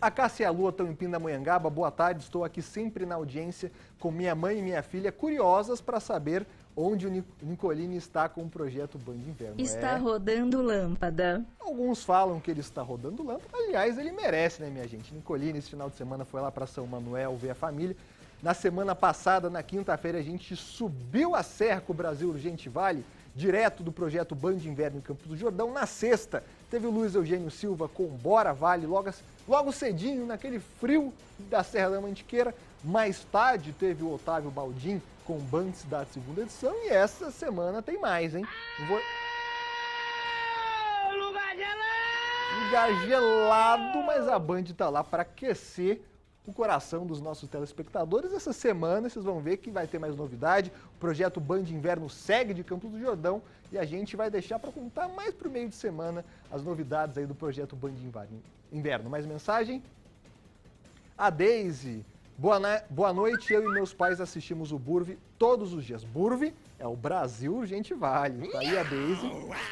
A Cássia e a Lua estão em Pindamonhangaba. Boa tarde, estou aqui sempre na audiência com minha mãe e minha filha, curiosas para saber onde o Nicolini está com o projeto Band Inverno. Está rodando lâmpada. Alguns falam que ele está rodando lâmpada, aliás, ele merece, né, minha gente? Nicolini, esse final de semana, foi lá para São Manuel ver a família. Na semana passada, na quinta-feira, a gente subiu a serra com o Brasil Urgente Vale direto do projeto Band Inverno em Campos do Jordão. Na sexta, teve o Luiz Eugênio Silva com Bora Vale, logo cedinho, naquele frio da Serra da Mantiqueira. Mais tarde, teve o Otávio Baldin com Bandes da segunda edição. E essa semana tem mais, hein? Lugar gelado, mas a Band tá lá para aquecer o coração dos nossos telespectadores. Essa semana vocês vão ver que vai ter mais novidade. O projeto Band Inverno segue de Campos do Jordão e a gente vai deixar para contar mais pro meio de semana as novidades aí do projeto Band Inverno. Mais mensagem? A Deise. Boa noite, eu e meus pais assistimos o Burve todos os dias. Burve é o Brasil Urgente Vale. Tá aí a Deise,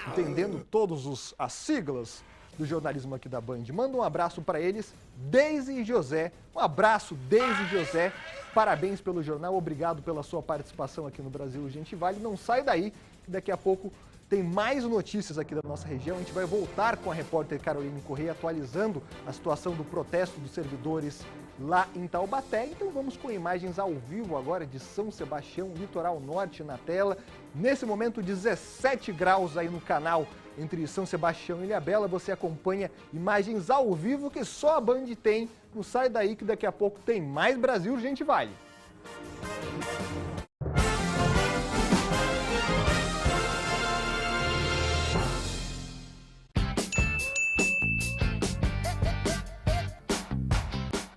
entendendo todas as siglas do jornalismo aqui da Band. Manda um abraço para eles, Deise e José. Um abraço, Deise e José. Parabéns pelo jornal, obrigado pela sua participação aqui no Brasil Urgente Vale. Não sai daí, que daqui a pouco tem mais notícias aqui da nossa região. A gente vai voltar com a repórter Caroline Correia atualizando a situação do protesto dos servidores lá em Taubaté. Então vamos com imagens ao vivo agora de São Sebastião, litoral norte na tela. Nesse momento 17 graus aí no canal entre São Sebastião e Ilhabela. Você acompanha imagens ao vivo que só a Band tem. Não sai daí que daqui a pouco tem mais Brasil Urgente Vale.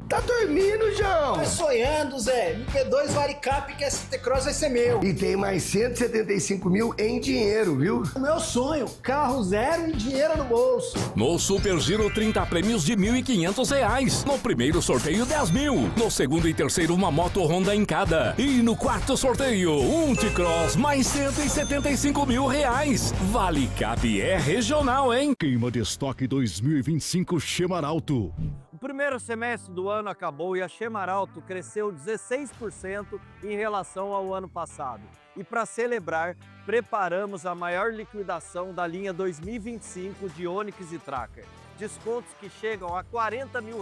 Tá dormindo, João? Tô sonhando, Zé. MP2 Varicap que ST Cross vai ser meu. E tem mais 175 mil em dinheiro, viu? Meu sonho, carro zero e dinheiro no bolso. No Super Giro, 30 prêmios de R$ 1.500. No primeiro sorteio, 10 mil. No segundo e terceiro, uma moto Honda em cada. E no quarto sorteio, um T-Cross mais 175 mil reais. Valicap é regional, hein? Queima de estoque 2025 Chemaralto. O primeiro semestre do ano acabou e a Chemaralto cresceu 16% em relação ao ano passado. E para celebrar, preparamos a maior liquidação da linha 2025 de Onix e Tracker. Descontos que chegam a R$ 40 mil.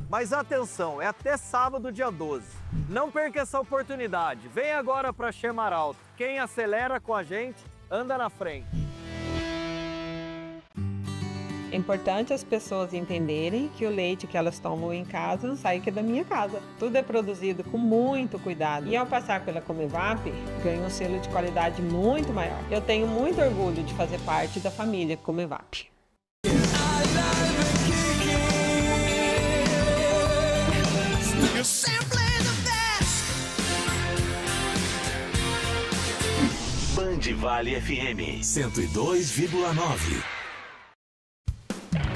Mas atenção, é até sábado, dia 12. Não perca essa oportunidade. Vem agora para a Chemaralto. Quem acelera com a gente, anda na frente. É importante as pessoas entenderem que o leite que elas tomam em casa não sai aqui da minha casa. Tudo é produzido com muito cuidado. E ao passar pela Comevap, ganho um selo de qualidade muito maior. Eu tenho muito orgulho de fazer parte da família Comevap. Band Vale FM 102,9.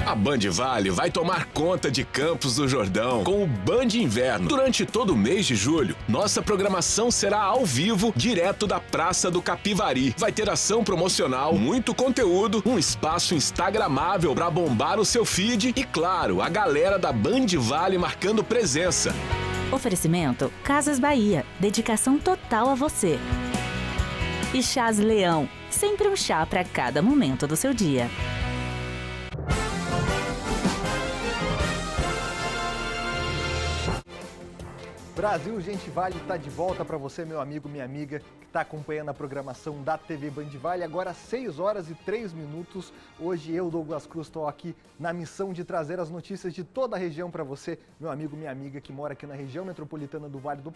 A Band Vale vai tomar conta de Campos do Jordão com o Band Inverno. Durante todo o mês de julho, nossa programação será ao vivo, direto da Praça do Capivari. Vai ter ação promocional, muito conteúdo, um espaço instagramável para bombar o seu feed e, claro, a galera da Band Vale marcando presença. Oferecimento Casas Bahia, dedicação total a você. E Chás Leão, sempre um chá para cada momento do seu dia. Brasil Urgente Vale está de volta para você, meu amigo, minha amiga, que está acompanhando a programação da TV Band Vale. Agora 6 horas e 3 minutos. Hoje eu, Douglas Cruz, estou aqui na missão de trazer as notícias de toda a região para você, meu amigo, minha amiga, que mora aqui na região metropolitana do Vale do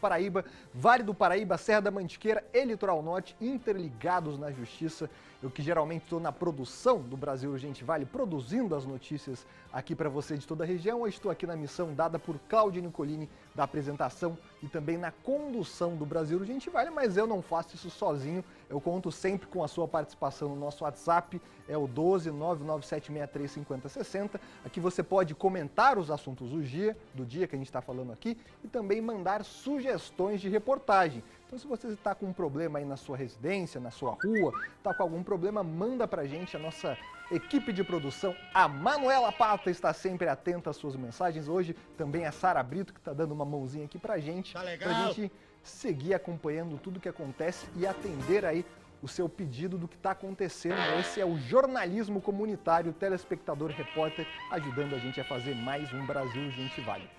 Paraíba, Serra da Mantiqueira e Litoral Norte, interligados na justiça. Eu que geralmente estou na produção do Brasil Urgente Vale, produzindo as notícias aqui para você de toda a região. Hoje estou aqui na missão dada por Cláudio Nicolini, da apresentação e também na condução do Brasil Urgente Vale, mas eu não faço isso sozinho, eu conto sempre com a sua participação no nosso WhatsApp, é o 12997635060. Aqui você pode comentar os assuntos do dia que a gente está falando aqui e também mandar sugestões de reportagem. Então, se você está com um problema aí na sua residência, na sua rua, está com algum problema, manda pra gente. A nossa equipe de produção, a Manuela Pata, está sempre atenta às suas mensagens. Hoje também a Sara Brito, que está dando uma mãozinha aqui pra gente. Tá legal. Pra gente seguir acompanhando tudo que acontece e atender aí o seu pedido do que está acontecendo. Esse é o jornalismo comunitário, telespectador, repórter, ajudando a gente a fazer mais um Brasil Urgente Vale.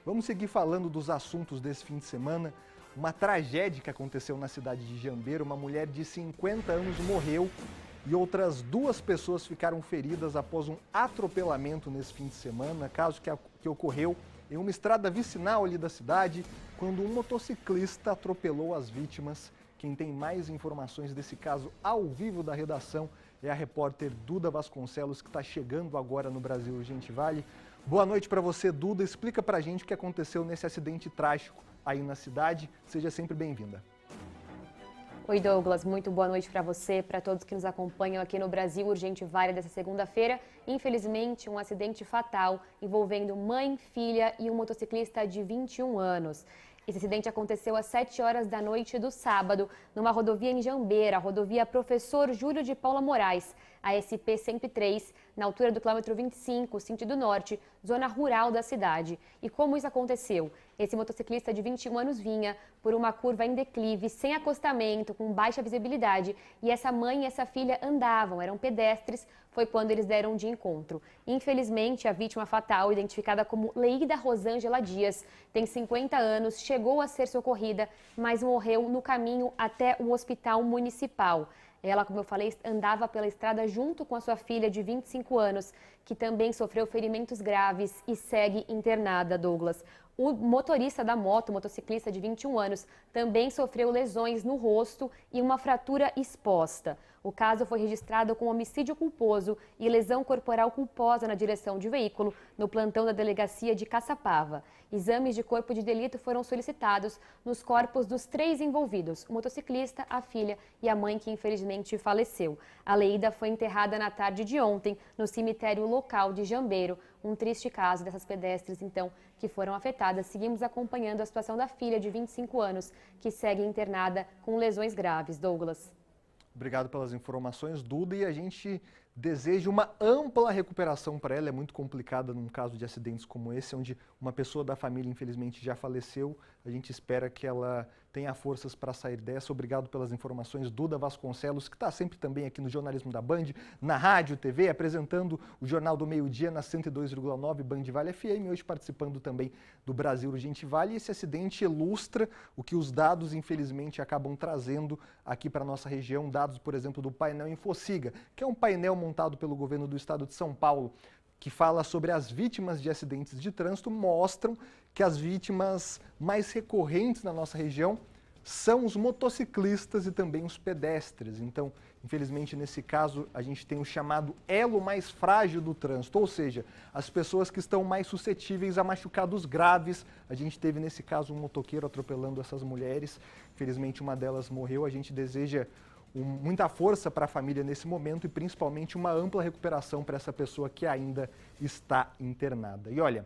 Vamos seguir falando dos assuntos desse fim de semana. uma tragédia que aconteceu na cidade de Jambeiro. Uma mulher de 50 anos morreu e outras 2 pessoas ficaram feridas após um atropelamento nesse fim de semana. Caso que ocorreu em uma estrada vicinal ali da cidade, quando um motociclista atropelou as vítimas. Quem tem mais informações desse caso ao vivo da redação é a repórter Duda Vasconcelos, que está chegando agora no Brasil Urgente Vale. Boa noite para você, Duda. Explica para a gente o que aconteceu nesse acidente trágico aí na cidade. Seja sempre bem-vinda. Oi, Douglas. Muito boa noite para você, para todos que nos acompanham aqui no Brasil Urgente Vale dessa segunda-feira. Infelizmente, um acidente fatal envolvendo mãe, filha e um motociclista de 21 anos. Esse acidente aconteceu às 7 horas da noite do sábado, numa rodovia em Jambeira, a rodovia Professor Júlio de Paula Moraes, a SP-103, na altura do quilômetro 25, sentido norte, zona rural da cidade. E como isso aconteceu? Esse motociclista de 21 anos vinha por uma curva em declive, sem acostamento, com baixa visibilidade, e essa mãe e essa filha andavam, eram pedestres, foi quando eles deram de encontro. Infelizmente, a vítima fatal, identificada como Leída Rosângela Dias, tem 50 anos, chegou a ser socorrida, mas morreu no caminho até o hospital municipal. Ela, como eu falei, andava pela estrada junto com a sua filha de 25 anos, que também sofreu ferimentos graves e segue internada, Douglas. O motorista da moto, motociclista de 21 anos, também sofreu lesões no rosto e uma fratura exposta. O caso foi registrado com homicídio culposo e lesão corporal culposa na direção de veículo no plantão da delegacia de Caçapava. Exames de corpo de delito foram solicitados nos corpos dos 3 envolvidos, o motociclista, a filha e a mãe que infelizmente faleceu. A Leída foi enterrada na tarde de ontem no cemitério local de Jambeiro. Um triste caso dessas pedestres, então, que foram afetadas. Seguimos acompanhando a situação da filha de 25 anos, que segue internada com lesões graves. Douglas. Obrigado pelas informações, Duda, e a gente deseja uma ampla recuperação para ela. É muito complicada num caso de acidentes como esse, onde uma pessoa da família infelizmente já faleceu. A gente espera que ela tenha forças para sair dessa. Obrigado pelas informações, Duda Vasconcelos, que está sempre também aqui no Jornalismo da Band, na Rádio, TV, apresentando o Jornal do Meio-Dia na 102,9 Band Vale FM, hoje participando também do Brasil Urgente Vale. E esse acidente ilustra o que os dados, infelizmente, acabam trazendo aqui para a nossa região. Dados, por exemplo, do painel InfoSiga, que é um painel montado pelo governo do estado de São Paulo, que fala sobre as vítimas de acidentes de trânsito, mostram que as vítimas mais recorrentes na nossa região são os motociclistas e também os pedestres. Então, infelizmente, nesse caso, a gente tem o chamado elo mais frágil do trânsito, ou seja, as pessoas que estão mais suscetíveis a machucados graves. A gente teve, nesse caso, um motoqueiro atropelando essas mulheres. Infelizmente, uma delas morreu. A gente deseja muita força para a família nesse momento e principalmente uma ampla recuperação para essa pessoa que ainda está internada. E olha,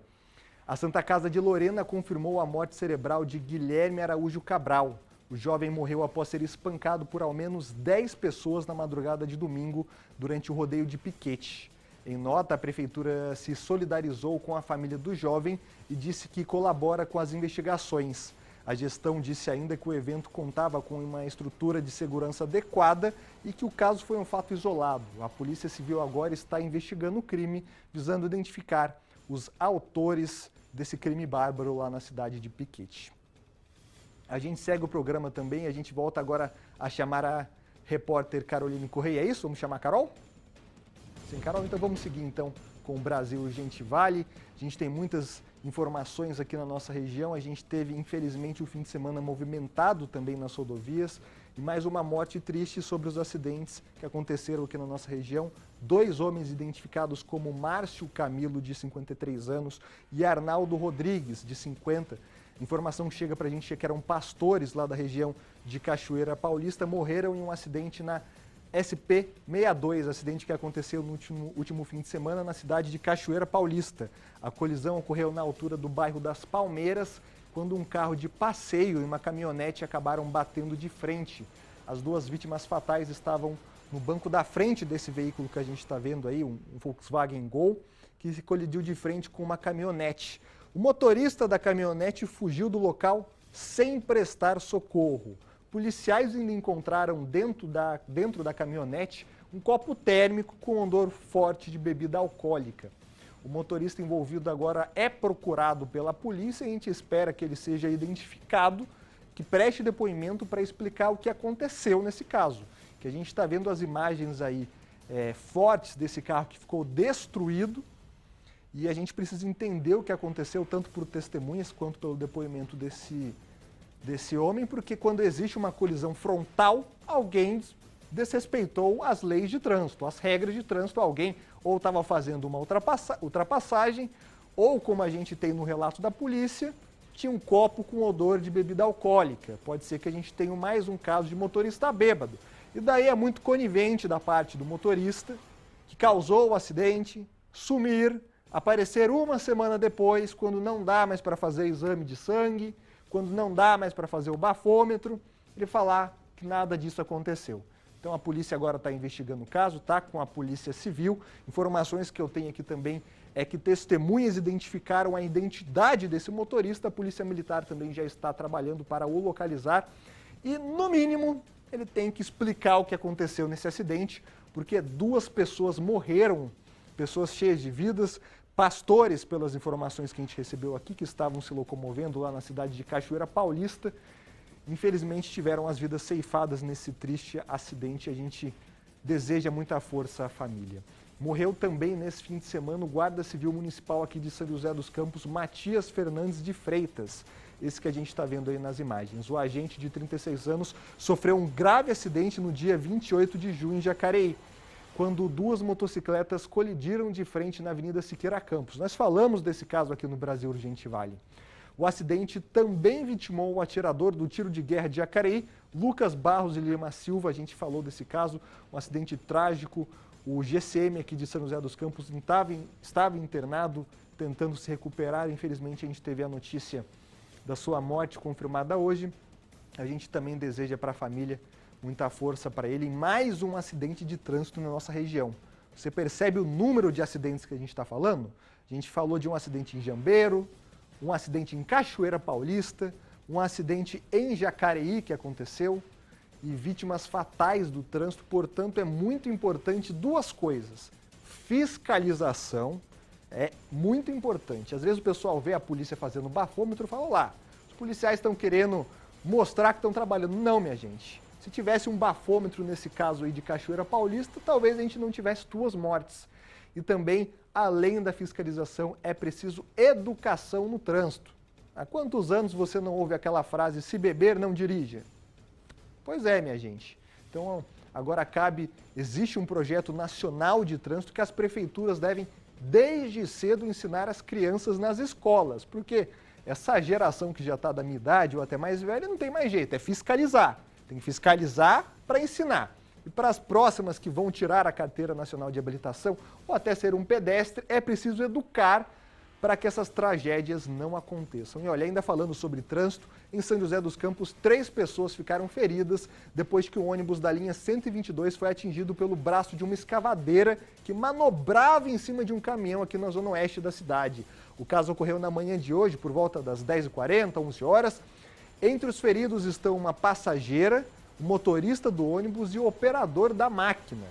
a Santa Casa de Lorena confirmou a morte cerebral de Guilherme Araújo Cabral. O jovem morreu após ser espancado por ao menos 10 pessoas na madrugada de domingo durante o rodeio de Piquete. Em nota, a prefeitura se solidarizou com a família do jovem e disse que colabora com as investigações. A gestão disse ainda que o evento contava com uma estrutura de segurança adequada e que o caso foi um fato isolado. A Polícia Civil agora está investigando o crime, visando identificar os autores desse crime bárbaro lá na cidade de Piquete. A gente segue o programa também, a gente volta agora a chamar a repórter Caroline Correia. É isso? Vamos chamar a Carol? Sim, Carol, então vamos seguir então com o Brasil Urgente Vale. A gente tem muitas informações aqui na nossa região. A gente teve, infelizmente, o fim de semana movimentado também nas rodovias e mais uma morte triste sobre os acidentes que aconteceram aqui na nossa região. 2 homens identificados como Márcio Camilo, de 53 anos, e Arnaldo Rodrigues, de 50. Informação que chega para a gente que eram pastores lá da região de Cachoeira Paulista, morreram em um acidente na SP-62, acidente que aconteceu no último fim de semana na cidade de Cachoeira Paulista. A colisão ocorreu na altura do bairro das Palmeiras, quando um carro de passeio e uma caminhonete acabaram batendo de frente. As 2 vítimas fatais estavam no banco da frente desse veículo que a gente está vendo aí, um Volkswagen Gol, que se colidiu de frente com uma caminhonete. O motorista da caminhonete fugiu do local sem prestar socorro. Policiais ainda encontraram dentro da caminhonete um copo térmico com odor forte de bebida alcoólica. O motorista envolvido agora é procurado pela polícia e a gente espera que ele seja identificado que preste depoimento para explicar o que aconteceu nesse caso. Que a gente está vendo as imagens aí fortes desse carro que ficou destruído e a gente precisa entender o que aconteceu tanto por testemunhas quanto pelo depoimento desse homem, porque quando existe uma colisão frontal, alguém desrespeitou as leis de trânsito, as regras de trânsito, alguém ou estava fazendo uma ultrapassagem, ou como a gente tem no relato da polícia, tinha um copo com odor de bebida alcoólica. Pode ser que a gente tenha mais um caso de motorista bêbado. E daí é muito conivente da parte do motorista, que causou o acidente, sumir, aparecer uma semana depois, quando não dá mais para fazer exame de sangue, quando não dá mais para fazer o bafômetro, ele falar que nada disso aconteceu. Então a polícia agora está investigando o caso, está com a Polícia Civil. Informações que eu tenho aqui também é que testemunhas identificaram a identidade desse motorista. A Polícia Militar também já está trabalhando para o localizar. E, no mínimo, ele tem que explicar o que aconteceu nesse acidente, porque 2 pessoas morreram, pessoas cheias de vidas, pastores, pelas informações que a gente recebeu aqui, que estavam se locomovendo lá na cidade de Cachoeira Paulista, infelizmente tiveram as vidas ceifadas nesse triste acidente. A gente deseja muita força à família. Morreu também nesse fim de semana o guarda civil municipal aqui de São José dos Campos, Matias Fernandes de Freitas, esse que a gente está vendo aí nas imagens. O agente de 36 anos sofreu um grave acidente no dia 28 de junho em Jacareí, quando 2 motocicletas colidiram de frente na Avenida Siqueira Campos. Nós falamos desse caso aqui no Brasil Urgente Vale. O acidente também vitimou o atirador do tiro de guerra de Jacareí, Lucas Barros de Lima Silva. A gente falou desse caso, um acidente trágico. O GCM aqui de São José dos Campos estava internado, tentando se recuperar. Infelizmente, a gente teve a notícia da sua morte confirmada hoje. A gente também deseja para a família muita força para ele em mais um acidente de trânsito na nossa região. Você percebe o número de acidentes que a gente está falando? A gente falou de um acidente em Jambeiro, um acidente em Cachoeira Paulista, um acidente em Jacareí que aconteceu e vítimas fatais do trânsito. Portanto, é muito importante 2 coisas. Fiscalização é muito importante. Às vezes o pessoal vê a polícia fazendo bafômetro e fala, lá, os policiais estão querendo mostrar que estão trabalhando. Não, minha gente. Se tivesse um bafômetro nesse caso aí de Cachoeira Paulista, talvez a gente não tivesse 2 mortes. E também, além da fiscalização, é preciso educação no trânsito. Há quantos anos você não ouve aquela frase, se beber, não dirija? Pois é, minha gente. Então, agora existe um projeto nacional de trânsito que as prefeituras devem, desde cedo, ensinar as crianças nas escolas. Porque essa geração que já está da minha idade ou até mais velha, não tem mais jeito, é fiscalizar. Tem que fiscalizar para ensinar. E para as próximas que vão tirar a Carteira Nacional de Habilitação ou até ser um pedestre, é preciso educar para que essas tragédias não aconteçam. E olha, ainda falando sobre trânsito, em São José dos Campos, 3 pessoas ficaram feridas depois que o ônibus da linha 122 foi atingido pelo braço de uma escavadeira que manobrava em cima de um caminhão aqui na zona oeste da cidade. O caso ocorreu na manhã de hoje, por volta das 10h40, 11 horas. Entre os feridos estão uma passageira, o motorista do ônibus e o operador da máquina.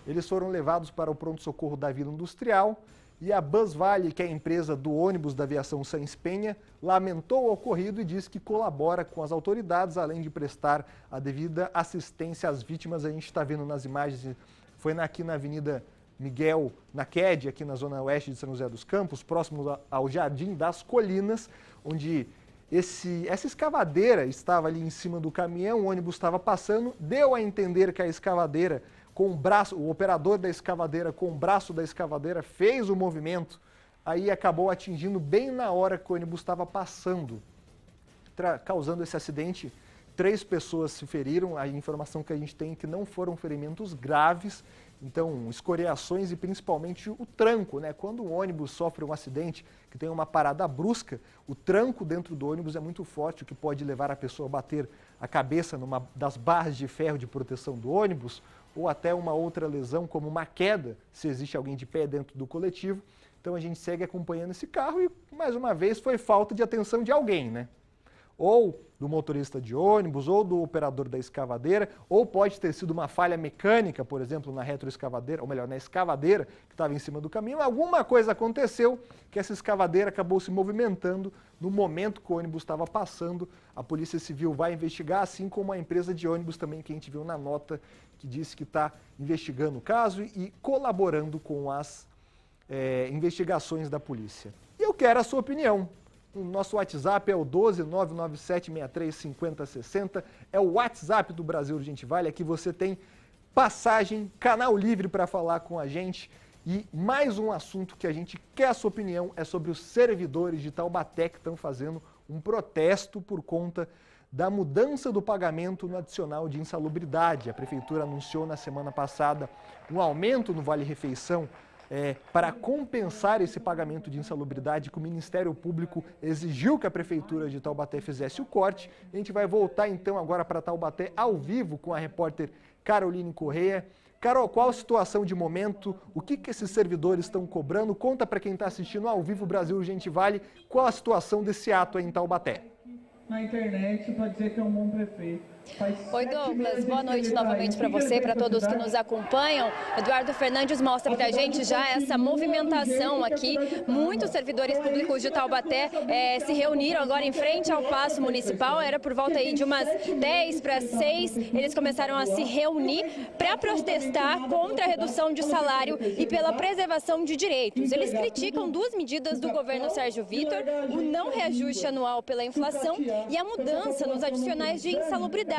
Eles foram levados para o pronto-socorro da Vila Industrial e a Busvale, que é a empresa do ônibus da aviação Sáenz Penha, lamentou o ocorrido e diz que colabora com as autoridades, além de prestar a devida assistência às vítimas. A gente está vendo nas imagens, foi aqui na Avenida Miguel Naquede, aqui na zona oeste de São José dos Campos, próximo ao Jardim das Colinas, onde essa escavadeira estava ali em cima do caminhão, o ônibus estava passando, deu a entender que a escavadeira, o operador da escavadeira com o braço da escavadeira fez o movimento, aí acabou atingindo bem na hora que o ônibus estava passando, causando esse acidente. 3 pessoas se feriram, a informação que a gente tem é que não foram ferimentos graves, então escoriações e principalmente o tranco, né? Quando um ônibus sofre um acidente que tem uma parada brusca, o tranco dentro do ônibus é muito forte, o que pode levar a pessoa a bater a cabeça numa das barras de ferro de proteção do ônibus, ou até uma outra lesão, como uma queda, se existe alguém de pé dentro do coletivo. Então a gente segue acompanhando esse carro e, mais uma vez, foi falta de atenção de alguém, né? ou do motorista de ônibus, ou do operador da escavadeira, ou pode ter sido uma falha mecânica, por exemplo, na retroescavadeira, ou melhor, na escavadeira que estava em cima do caminho. Alguma coisa aconteceu que essa escavadeira acabou se movimentando no momento que o ônibus estava passando. A Polícia Civil vai investigar, assim como a empresa de ônibus também, que a gente viu na nota, que disse que está investigando o caso e colaborando com as investigações da polícia. E eu quero a sua opinião. O nosso WhatsApp é o 12997635060, é o WhatsApp do Brasil Urgente Vale. Aqui você tem passagem, canal livre para falar com a gente. E mais um assunto que a gente quer a sua opinião é sobre os servidores de Taubaté que estão fazendo um protesto por conta da mudança do pagamento no adicional de insalubridade. A Prefeitura anunciou na semana passada um aumento no Vale Refeição para compensar esse pagamento de insalubridade, que o Ministério Público exigiu que a Prefeitura de Taubaté fizesse o corte. A gente vai voltar então agora para Taubaté ao vivo com a repórter Caroline Correia. Carol, qual a situação de momento? O que esses servidores estão cobrando? Conta para quem está assistindo ao vivo Brasil Urgente Vale, qual a situação desse ato aí em Taubaté. Na internet pode dizer que é um bom prefeito. Oi, Douglas, boa noite novamente para você, para todos que nos acompanham. Eduardo Fernandes mostra para a gente já essa movimentação aqui. Muitos servidores públicos de Taubaté se reuniram agora em frente ao Paço Municipal. Era por volta aí de umas 10 para 6. Eles começaram a se reunir para protestar contra a redução de salário e pela preservação de direitos. Eles criticam duas medidas do governo Sérgio Vitor: o não reajuste anual pela inflação e a mudança nos adicionais de insalubridade,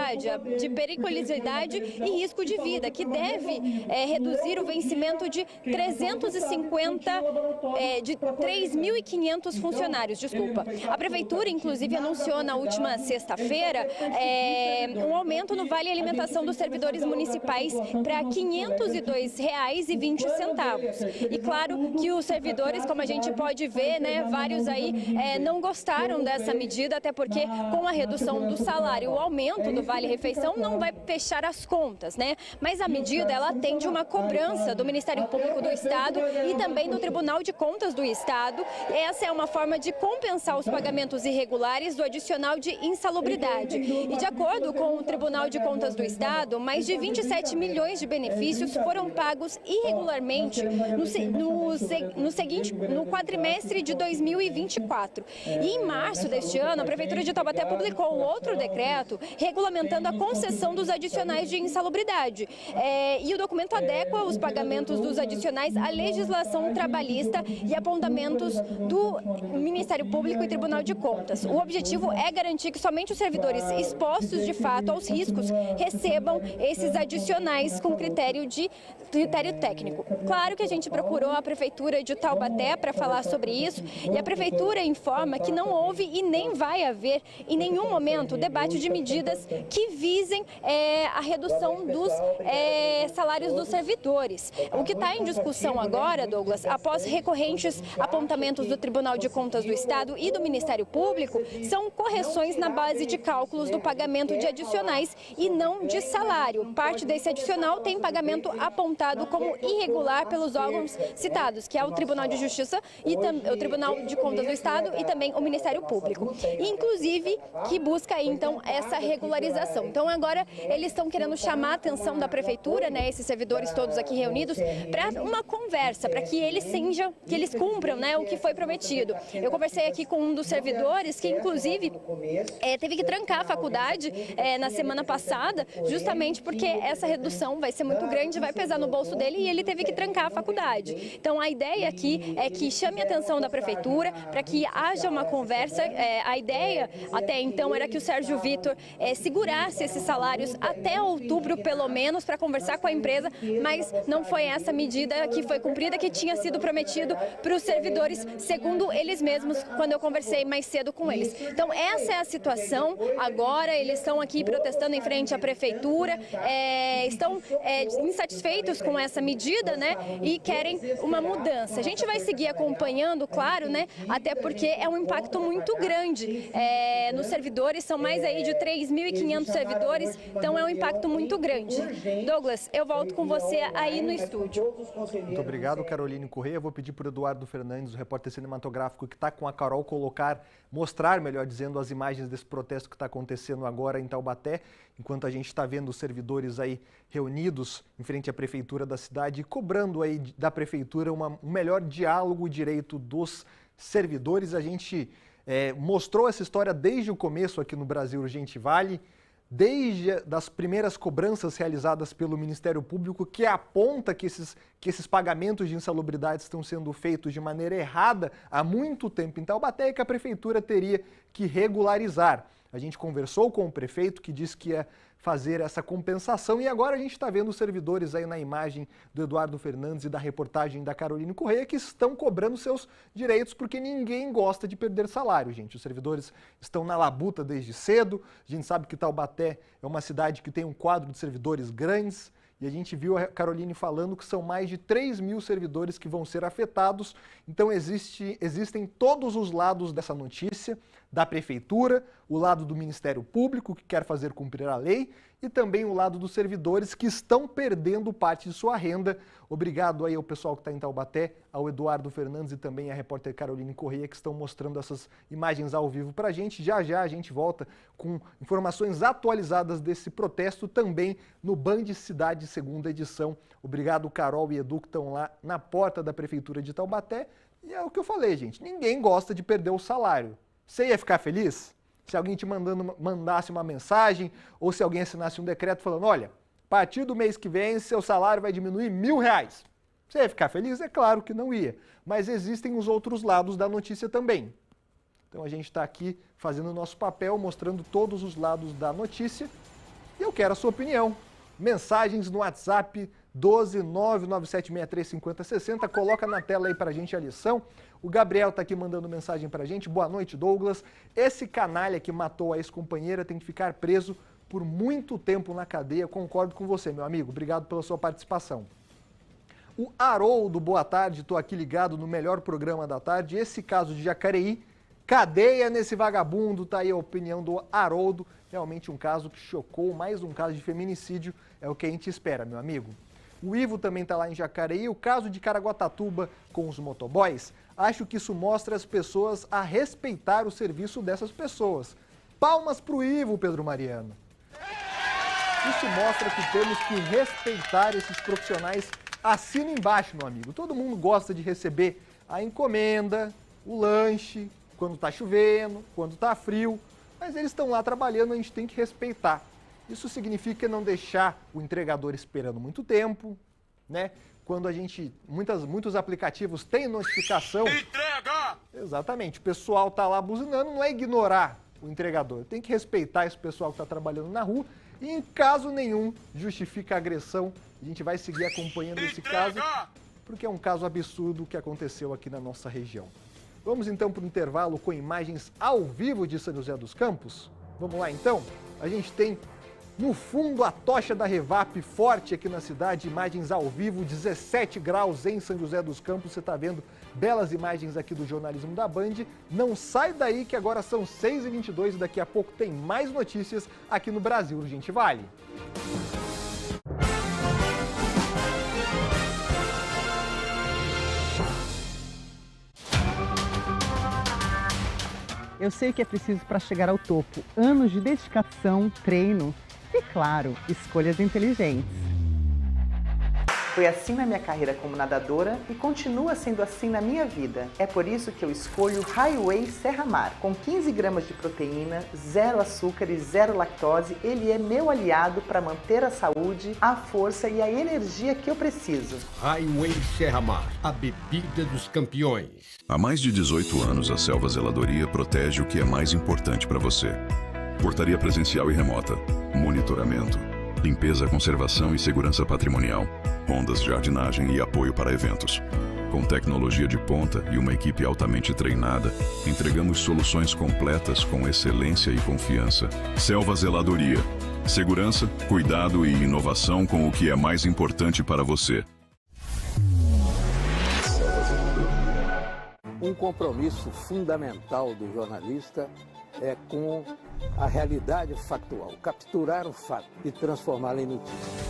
de periculosidade e risco de vida, que deve reduzir o vencimento de 3.500 funcionários. A Prefeitura, inclusive, anunciou na última sexta-feira um aumento no Vale Alimentação dos servidores municipais para R$ 502,20. E claro que os servidores, como a gente pode ver, né, vários aí não gostaram dessa medida, até porque com a redução do salário, o aumento do Vale Refeição não vai fechar as contas, né? Mas a medida, ela atende uma cobrança do Ministério Público do Estado e também do Tribunal de Contas do Estado. Essa é uma forma de compensar os pagamentos irregulares do adicional de insalubridade. E de acordo com o Tribunal de Contas do Estado, mais de 27 milhões de benefícios foram pagos irregularmente no quadrimestre de 2024. E em março deste ano, a Prefeitura de Taubaté publicou outro decreto regulamentando a concessão dos adicionais de insalubridade. E o documento adequa os pagamentos dos adicionais à legislação trabalhista e apontamentos do Ministério Público e Tribunal de Contas. O objetivo é garantir que somente os servidores expostos de fato aos riscos recebam esses adicionais com critério técnico. Claro que a gente procurou a Prefeitura de Taubaté para falar sobre isso, e a Prefeitura informa que não houve e nem vai haver em nenhum momento debate de medidas que visem a redução dos salários dos servidores. O que está em discussão agora, Douglas, após recorrentes apontamentos do Tribunal de Contas do Estado e do Ministério Público, são correções na base de cálculos do pagamento de adicionais e não de salário. Parte desse adicional tem pagamento apontado como irregular pelos órgãos citados, que é o Tribunal de Justiça e o Tribunal de Contas do Estado e também o Ministério Público. Inclusive, que busca então essa regularização. Então agora eles estão querendo chamar a atenção da Prefeitura, né, esses servidores todos aqui reunidos, para uma conversa, para que eles cumpram, né, o que foi prometido. Eu conversei aqui com um dos servidores que, inclusive, teve que trancar a faculdade na semana passada, justamente porque essa redução vai ser muito grande, vai pesar no bolso dele e ele teve que trancar a faculdade. Então a ideia aqui é que chame a atenção da Prefeitura para que haja uma conversa. A ideia até então era que o Sérgio Vitor segurasse esses salários até outubro, pelo menos, para conversar com a empresa, mas não foi essa medida que foi cumprida, que tinha sido prometido para os servidores, segundo eles mesmos, quando eu conversei mais cedo com eles. Então essa é a situação. Agora eles estão aqui protestando em frente à Prefeitura, estão insatisfeitos com essa medida, né, e querem uma mudança. A gente vai seguir acompanhando, claro, né, até porque é um impacto muito grande nos servidores. São mais aí de 3.500 1.500 servidores, então é um impacto muito grande. Douglas, eu volto com você aí no estúdio. Muito obrigado, Caroline Corrêa. Vou pedir para o Eduardo Fernandes, o repórter cinematográfico que está com a Carol, mostrar, melhor dizendo, as imagens desse protesto que está acontecendo agora em Taubaté, enquanto a gente está vendo os servidores aí reunidos em frente à prefeitura da cidade e cobrando aí da prefeitura um melhor diálogo e direito dos servidores. A gente mostrou essa história desde o começo aqui no Brasil Urgente Vale, desde das primeiras cobranças realizadas pelo Ministério Público, que aponta que esses pagamentos de insalubridade estão sendo feitos de maneira errada há muito tempo em Taubaté e que a prefeitura teria que regularizar. A gente conversou com o prefeito, que disse que ia fazer essa compensação, e agora a gente está vendo os servidores aí na imagem do Eduardo Fernandes e da reportagem da Caroline Corrêa, que estão cobrando seus direitos, porque ninguém gosta de perder salário, gente. Os servidores estão na labuta desde cedo, a gente sabe que Taubaté é uma cidade que tem um quadro de servidores grandes, e a gente viu a Caroline falando que são mais de 3.000 servidores que vão ser afetados. Então existem todos os lados dessa notícia, da prefeitura, o lado do Ministério Público, que quer fazer cumprir a lei, e também o lado dos servidores que estão perdendo parte de sua renda. Obrigado aí ao pessoal que está em Taubaté, ao Eduardo Fernandes e também à repórter Caroline Corrêa, que estão mostrando essas imagens ao vivo para a gente. Já já a gente volta com informações atualizadas desse protesto também no Band Cidade segunda edição. Obrigado, Carol e Edu, que estão lá na porta da Prefeitura de Taubaté. E é o que eu falei, gente, ninguém gosta de perder o salário. Você ia ficar feliz se alguém te mandasse uma mensagem ou se alguém assinasse um decreto falando, olha, a partir do mês que vem seu salário vai diminuir R$1.000. Você ia ficar feliz? É claro que não ia. Mas existem os outros lados da notícia também. Então a gente está aqui fazendo o nosso papel, mostrando todos os lados da notícia. E eu quero a sua opinião. Mensagens no WhatsApp 12997635060. Coloca na tela aí pra gente a lição. O Gabriel está aqui mandando mensagem pra gente. Boa noite, Douglas. Esse canalha que matou a ex-companheira tem que ficar preso por muito tempo na cadeia. Concordo com você, meu amigo. Obrigado pela sua participação. O Haroldo, boa tarde. Estou aqui ligado no melhor programa da tarde. Esse caso de Jacareí, cadeia nesse vagabundo. Tá aí a opinião do Haroldo. Realmente um caso que chocou. Mais um caso de feminicídio. É o que a gente espera, meu amigo. O Ivo também está lá em Jacareí. O caso de Caraguatatuba com os motoboys, acho que isso mostra as pessoas a respeitar o serviço dessas pessoas. Palmas para o Ivo, Pedro Mariano. Isso mostra que temos que respeitar esses profissionais. Assina embaixo, meu amigo. Todo mundo gosta de receber a encomenda, o lanche, quando está chovendo, quando está frio. Mas eles estão lá trabalhando, a gente tem que respeitar. Isso significa não deixar o entregador esperando muito tempo, né? Quando a gente, muitos aplicativos têm notificação... Entrega! Exatamente, o pessoal está lá buzinando, não é ignorar o entregador. Tem que respeitar esse pessoal que está trabalhando na rua e, em caso nenhum, justifica a agressão. A gente vai seguir acompanhando esse caso, porque é um caso absurdo que aconteceu aqui na nossa região. Vamos então para o intervalo com imagens ao vivo de São José dos Campos? Vamos lá então? A gente tem no fundo a tocha da Revap forte aqui na cidade, imagens ao vivo, 17 graus em São José dos Campos. Você está vendo belas imagens aqui do jornalismo da Band. Não sai daí que agora são 6h22 e daqui a pouco tem mais notícias aqui no Brasil Urgente Vale. Eu sei que é preciso para chegar ao topo. Anos de dedicação, treino e, claro, escolhas inteligentes. Foi assim na minha carreira como nadadora e continua sendo assim na minha vida. É por isso que eu escolho Highway Serra Mar. Com 15 gramas de proteína, 0 açúcar e 0 lactose, ele é meu aliado para manter a saúde, a força e a energia que eu preciso. Highway Serra Mar, a bebida dos campeões. Há mais de 18 anos, a Selva Zeladoria protege o que é mais importante para você. Portaria presencial e remota, monitoramento, limpeza, conservação e segurança patrimonial, rondas de jardinagem e apoio para eventos. Com tecnologia de ponta e uma equipe altamente treinada, entregamos soluções completas com excelência e confiança. Selva Zeladoria. Segurança, cuidado e inovação com o que é mais importante para você. Um compromisso fundamental do jornalista com a realidade factual, capturar o fato e transformá-lo em notícia.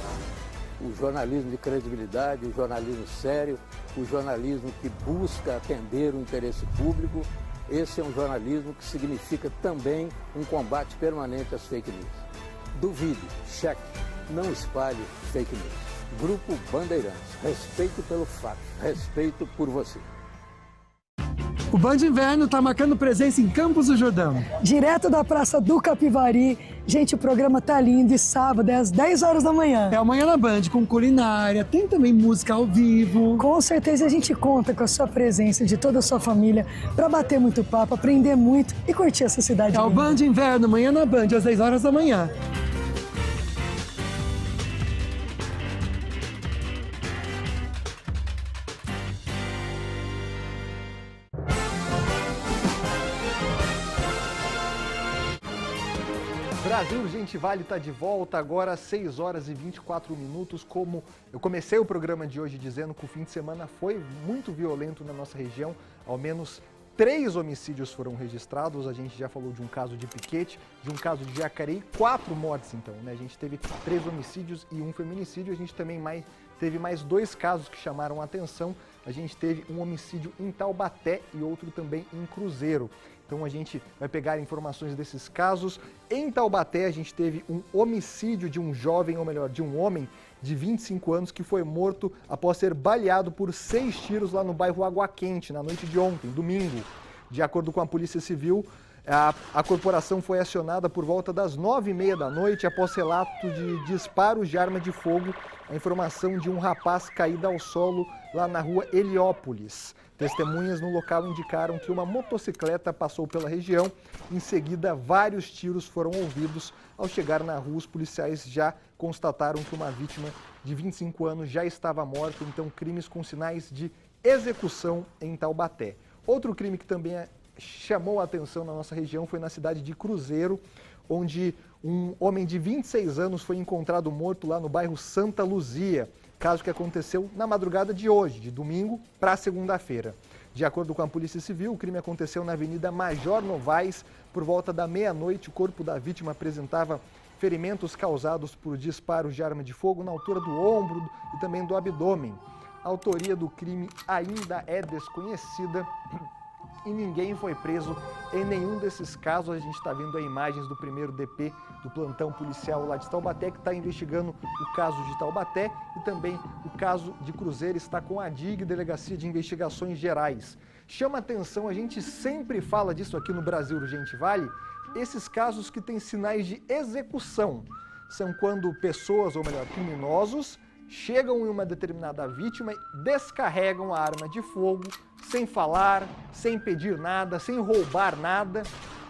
O jornalismo de credibilidade, o jornalismo sério, o jornalismo que busca atender o interesse público, esse é um jornalismo que significa também um combate permanente às fake news. Duvide, cheque, não espalhe fake news. Grupo Bandeirantes, respeito pelo fato, respeito por você. O Band Inverno está marcando presença em Campos do Jordão. Direto da Praça do Capivari. Gente, o programa tá lindo e sábado é às 10 horas da manhã. É amanhã na Band, com culinária, tem também música ao vivo. Com certeza a gente conta com a sua presença, de toda a sua família, para bater muito papo, aprender muito e curtir essa cidade. É o Band Inverno, amanhã na Band, às 10 horas da manhã. Brasil Urgente Vale está de volta agora às 6 horas e 24 minutos. Como eu comecei o programa de hoje dizendo que o fim de semana foi muito violento na nossa região, ao menos 3 homicídios foram registrados. A gente já falou de um caso de Piquete, de um caso de Jacareí, 4 mortes então, né? A gente teve 3 homicídios e 1 feminicídio. A gente também teve mais 2 casos que chamaram a atenção. A gente teve um homicídio em Taubaté e outro também em Cruzeiro. Então a gente vai pegar informações desses casos. Em Taubaté a gente teve um homicídio de um jovem, ou melhor, de um homem de 25 anos que foi morto após ser baleado por 6 tiros lá no bairro Água Quente, na noite de ontem, domingo. De acordo com a Polícia Civil, a corporação foi acionada por volta das 9h30 da noite após relato de disparos de arma de fogo, a informação de um rapaz caído ao solo lá na rua Heliópolis. Testemunhas no local indicaram que uma motocicleta passou pela região. Em seguida, vários tiros foram ouvidos. Ao chegar na rua, os policiais já constataram que uma vítima de 25 anos já estava morta. Então, crimes com sinais de execução em Taubaté. Outro crime que também chamou a atenção na nossa região foi na cidade de Cruzeiro, onde um homem de 26 anos foi encontrado morto lá no bairro Santa Luzia. Caso que aconteceu na madrugada de hoje, de domingo para segunda-feira. De acordo com a Polícia Civil, o crime aconteceu na Avenida Major Novaes. Por volta da meia-noite, o corpo da vítima apresentava ferimentos causados por disparos de arma de fogo na altura do ombro e também do abdômen. A autoria do crime ainda é desconhecida e ninguém foi preso em nenhum desses casos. A gente está vendo aí imagens do primeiro DP do plantão policial lá de Taubaté, que está investigando o caso de Taubaté, e também o caso de Cruzeiro está com a DIG, Delegacia de Investigações Gerais. Chama atenção, a gente sempre fala disso aqui no Brasil Urgente Vale, esses casos que têm sinais de execução. São quando pessoas, ou melhor, criminosos, chegam em uma determinada vítima e descarregam a arma de fogo sem falar, sem pedir nada, sem roubar nada.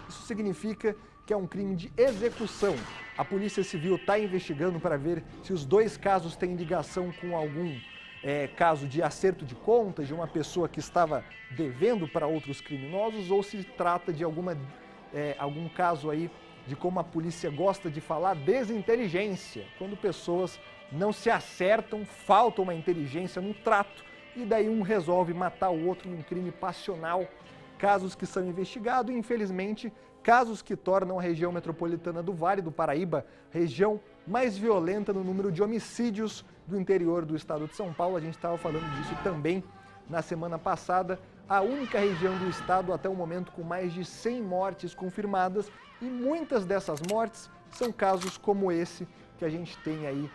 Isso significa que é um crime de execução. A Polícia Civil está investigando para ver se os 2 casos têm ligação com algum caso de acerto de contas, de uma pessoa que estava devendo para outros criminosos, ou se trata de algum caso aí de, como a polícia gosta de falar, desinteligência, quando pessoas não se acertam, falta uma inteligência no trato e daí um resolve matar o outro num crime passional. Casos que são investigados e, infelizmente, casos que tornam a região metropolitana do Vale do Paraíba região mais violenta no número de homicídios do interior do estado de São Paulo. A gente estava falando disso também na semana passada. A única região do estado até o momento com mais de 100 mortes confirmadas, e muitas dessas mortes são casos como esse que a gente tem aí,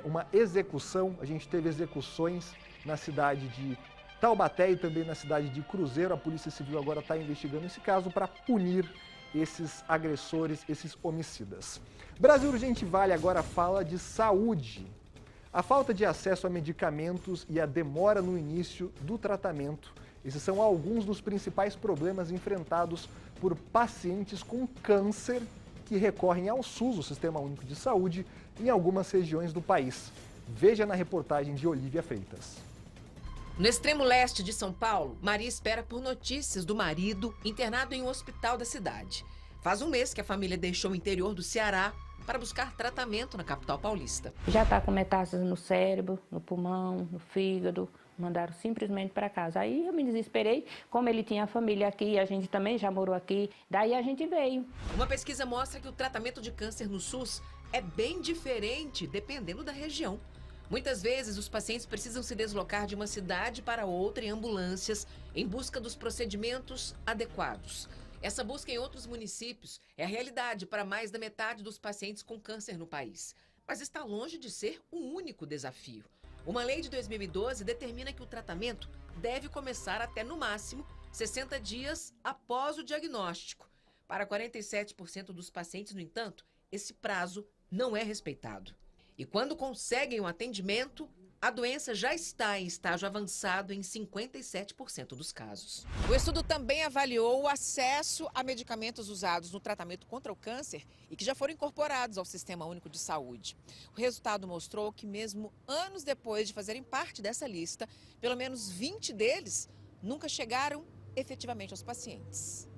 uma execução. A gente teve execuções na cidade de Taubaté e também na cidade de Cruzeiro. A Polícia Civil agora está investigando esse caso para punir esses agressores, esses homicidas. Brasil Urgente Vale agora fala de saúde. A falta de acesso a medicamentos e a demora no início do tratamento. Esses são alguns dos principais problemas enfrentados por pacientes com câncer que recorrem ao SUS, o Sistema Único de Saúde, em algumas regiões do país. Veja na reportagem de Olívia Freitas. No extremo leste de São Paulo, Maria espera por notícias do marido internado em um hospital da cidade. Faz um mês que a família deixou o interior do Ceará para buscar tratamento na capital paulista. Já está com metástase no cérebro, no pulmão, no fígado, Mandaram simplesmente para casa. Aí eu me desesperei, como ele tinha família aqui, a gente também já morou aqui, daí a gente veio. Uma pesquisa mostra que o tratamento de câncer no SUS é bem diferente dependendo da região. Muitas vezes os pacientes precisam se deslocar de uma cidade para outra em ambulâncias em busca dos procedimentos adequados. Essa busca em outros municípios é a realidade para mais da metade dos pacientes com câncer no país. Mas está longe de ser o único desafio. Uma lei de 2012 determina que o tratamento deve começar até, no máximo, 60 dias após o diagnóstico. Para 47% dos pacientes, no entanto, esse prazo não é respeitado. E quando conseguem o atendimento, a doença já está em estágio avançado em 57% dos casos. O estudo também avaliou o acesso a medicamentos usados no tratamento contra o câncer e que já foram incorporados ao Sistema Único de Saúde. O resultado mostrou que mesmo anos depois de fazerem parte dessa lista, pelo menos 20 deles nunca chegaram efetivamente aos pacientes.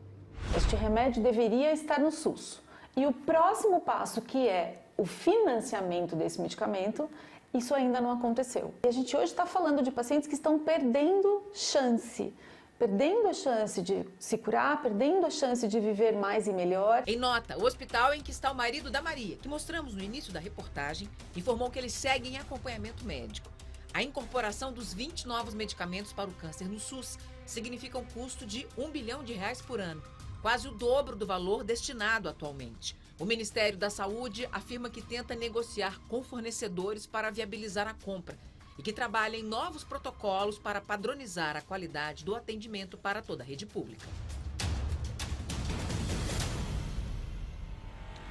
Este remédio deveria estar no SUS. E o próximo passo, que é o financiamento desse medicamento, isso ainda não aconteceu. E a gente hoje está falando de pacientes que estão perdendo a chance de se curar, perdendo a chance de viver mais e melhor. Em nota, o hospital em que está o marido da Maria, que mostramos no início da reportagem, informou que ele segue em acompanhamento médico. A incorporação dos 20 novos medicamentos para o câncer no SUS significa um custo de R$1 bilhão por ano, quase o dobro do valor destinado atualmente. O Ministério da Saúde afirma que tenta negociar com fornecedores para viabilizar a compra e que trabalha em novos protocolos para padronizar a qualidade do atendimento para toda a rede pública.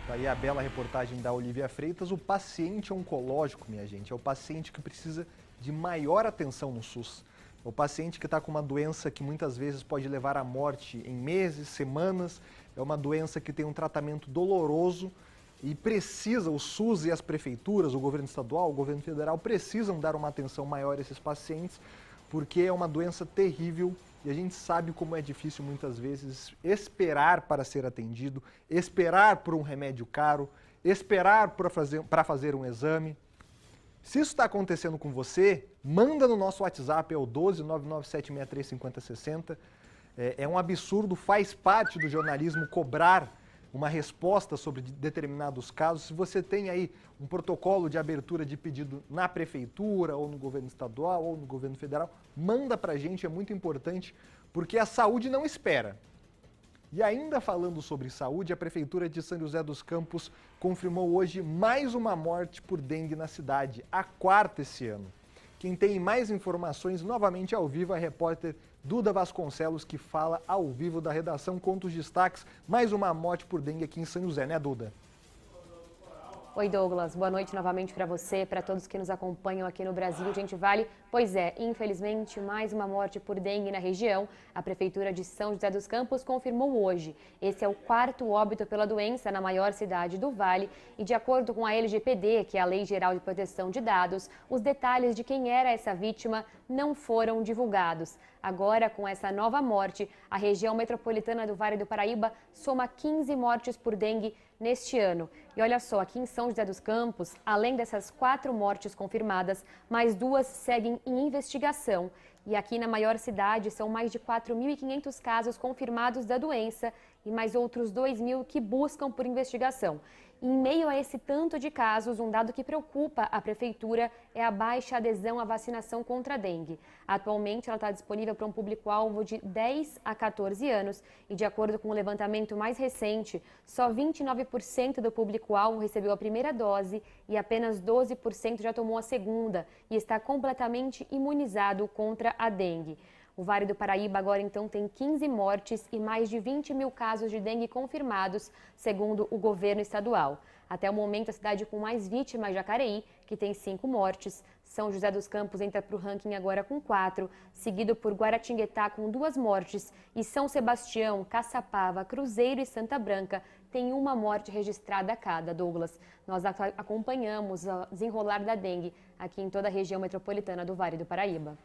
Aí a bela reportagem da Olivia Freitas. O paciente oncológico, minha gente, é o paciente que precisa de maior atenção no SUS. É o paciente que está com uma doença que muitas vezes pode levar à morte em meses, semanas. É uma doença que tem um tratamento doloroso e precisa, o SUS e as prefeituras, o governo estadual, o governo federal, precisam dar uma atenção maior a esses pacientes, porque é uma doença terrível e a gente sabe como é difícil muitas vezes esperar para ser atendido, esperar por um remédio caro, esperar para fazer um exame. Se isso está acontecendo com você, manda no nosso WhatsApp, é o 12 99763 5060. É um absurdo, faz parte do jornalismo cobrar uma resposta sobre determinados casos. Se você tem aí um protocolo de abertura de pedido na prefeitura, ou no governo estadual, ou no governo federal, manda para a gente, é muito importante, porque a saúde não espera. E ainda falando sobre saúde, a Prefeitura de São José dos Campos confirmou hoje mais uma morte por dengue na cidade, a 4ª esse ano. Quem tem mais informações, novamente ao vivo, é a repórter Duda Vasconcelos, que fala ao vivo da redação, conta os destaques. Mais uma morte por dengue aqui em São José, né, Duda? Oi, Douglas. Boa noite novamente para você, para todos que nos acompanham aqui no Brasil. Gente, Vale, pois é, infelizmente, mais uma morte por dengue na região. A Prefeitura de São José dos Campos confirmou hoje. Esse é o 4º óbito pela doença na maior cidade do Vale. E de acordo com a LGPD, que é a Lei Geral de Proteção de Dados, os detalhes de quem era essa vítima não foram divulgados. Agora, com essa nova morte, a região metropolitana do Vale do Paraíba soma 15 mortes por dengue neste ano. E olha só, aqui em São José dos Campos, além dessas 4 mortes confirmadas, mais 2 seguem em investigação. E aqui na maior cidade são mais de 4.500 casos confirmados da doença e mais outros 2.000 que buscam por investigação. Em meio a esse tanto de casos, um dado que preocupa a Prefeitura é a baixa adesão à vacinação contra a dengue. Atualmente, ela está disponível para um público-alvo de 10 a 14 anos e, de acordo com o levantamento mais recente, só 29% do público-alvo recebeu a primeira dose e apenas 12% já tomou a segunda e está completamente imunizado contra a dengue. O Vale do Paraíba agora então tem 15 mortes e mais de 20.000 casos de dengue confirmados, segundo o governo estadual. Até o momento, a cidade com mais vítimas é Jacareí, que tem 5 mortes. São José dos Campos entra para o ranking agora com 4, seguido por Guaratinguetá com 2 mortes. E São Sebastião, Caçapava, Cruzeiro e Santa Branca tem 1 morte registrada a cada, Douglas. Nós acompanhamos o desenrolar da dengue aqui em toda a região metropolitana do Vale do Paraíba.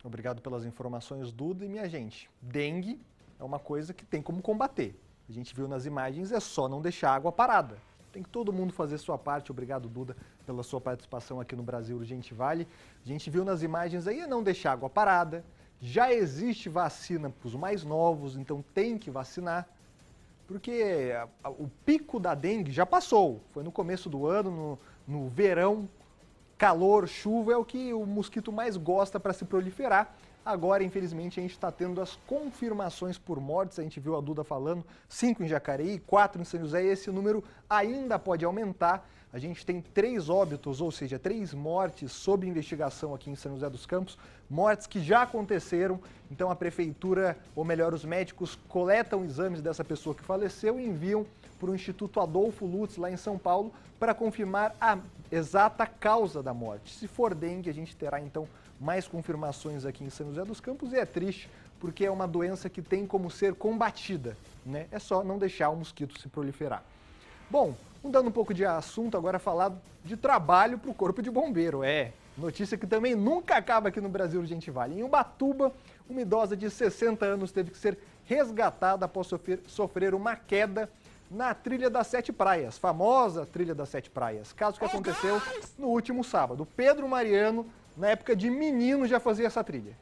Obrigado pelas informações, Duda. E minha gente, dengue é uma coisa que tem como combater. A gente viu nas imagens, é só não deixar a água parada. Tem que todo mundo fazer sua parte. Obrigado, Duda, pela sua participação aqui no Brasil Urgente Vale. A gente viu nas imagens aí, não deixar água parada. Já existe vacina para os mais novos, então tem que vacinar. Porque o pico da dengue já passou. Foi no começo do ano, no verão, calor, chuva é o que o mosquito mais gosta para se proliferar. Agora, infelizmente, a gente está tendo as confirmações por mortes. A gente viu a Duda falando, 5 em Jacareí, 4 em São José. E esse número ainda pode aumentar. A gente tem 3 óbitos, ou seja, 3 mortes sob investigação aqui em São José dos Campos. Mortes que já aconteceram. Então, a prefeitura, ou melhor, os médicos, coletam exames dessa pessoa que faleceu e enviam para o Instituto Adolfo Lutz, lá em São Paulo, para confirmar a exata causa da morte. Se for dengue, a gente terá, então, mais confirmações aqui em São José dos Campos, e é triste porque é uma doença que tem como ser combatida, né? É só não deixar o mosquito se proliferar. Bom, mudando um pouco de assunto, agora falar de trabalho para o Corpo de Bombeiro. Notícia que também nunca acaba aqui no Brasil Urgente Vale. Em Ubatuba, uma idosa de 60 anos teve que ser resgatada após sofrer uma queda na Trilha das 7 Praias, famosa Trilha das 7 Praias. Caso que aconteceu no último sábado. Pedro Mariano, na época de menino, já fazia essa trilha.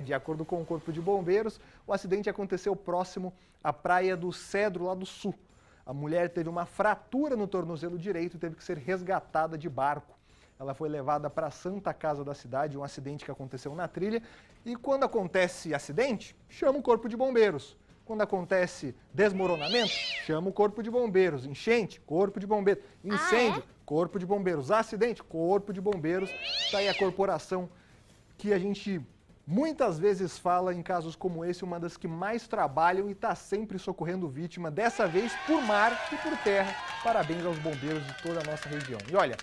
De acordo com o Corpo de Bombeiros, o acidente aconteceu próximo à Praia do Cedro, lá do sul. A mulher teve uma fratura no tornozelo direito e teve que ser resgatada de barco. Ela foi levada para a Santa Casa da cidade, um acidente que aconteceu na trilha. E quando acontece acidente, chama o Corpo de Bombeiros. Quando acontece desmoronamento, chama o Corpo de Bombeiros. Enchente, Corpo de Bombeiros. Incêndio, Corpo de Bombeiros. Acidente, Corpo de Bombeiros. Está aí a corporação que a gente muitas vezes fala em casos como esse, uma das que mais trabalham e está sempre socorrendo vítima, dessa vez por mar e por terra. Parabéns aos bombeiros de toda a nossa região. E olha,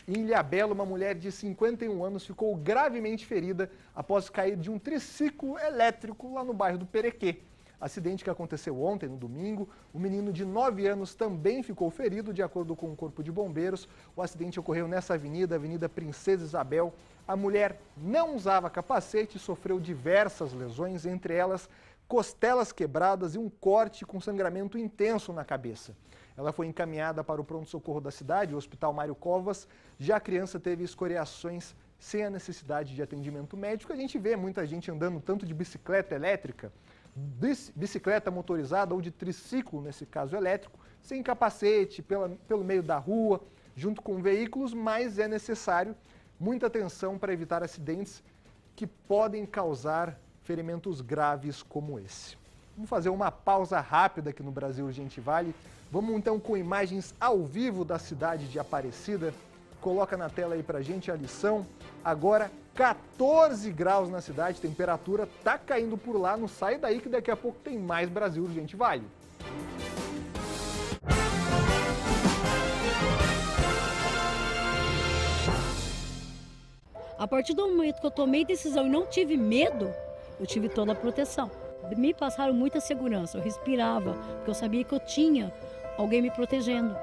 em Ilhabela, uma mulher de 51 anos ficou gravemente ferida após cair de um triciclo elétrico lá no bairro do Perequê. Acidente que aconteceu ontem, no domingo. O menino de 9 anos também ficou ferido, de acordo com o Corpo de Bombeiros. O acidente ocorreu nessa avenida, Avenida Princesa Isabel. A mulher não usava capacete e sofreu diversas lesões, entre elas costelas quebradas e um corte com sangramento intenso na cabeça. Ela foi encaminhada para o pronto-socorro da cidade, o Hospital Mário Covas. Já a criança teve escoriações sem a necessidade de atendimento médico. A gente vê muita gente andando tanto de bicicleta elétrica, bicicleta motorizada ou de triciclo, nesse caso elétrico, sem capacete, pelo meio da rua, junto com veículos, mas é necessário muita atenção para evitar acidentes que podem causar ferimentos graves como esse. Vamos fazer uma pausa rápida aqui no Brasil Urgente Vale. Vamos então com imagens ao vivo da cidade de Aparecida. Coloca na tela aí pra gente a lição. Agora 14 graus na cidade, temperatura tá caindo por lá. Não sai daí que daqui a pouco tem mais Brasil Urgente Vale. A partir do momento que eu tomei decisão e não tive medo, eu tive toda a proteção. Me passaram muita segurança, eu respirava, porque eu sabia que eu tinha alguém me protegendo.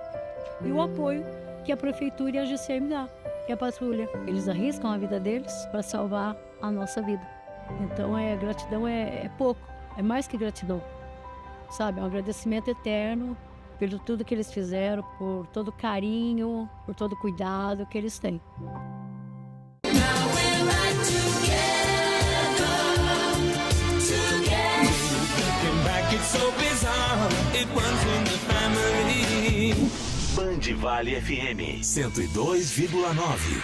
E o apoio que a Prefeitura e a GCR me dá, que é a patrulha. Eles arriscam a vida deles para salvar a nossa vida. Então, gratidão é pouco, é mais que gratidão. Sabe, é um agradecimento eterno por tudo que eles fizeram, por todo o carinho, por todo o cuidado que eles têm. Band Vale FM 102,9.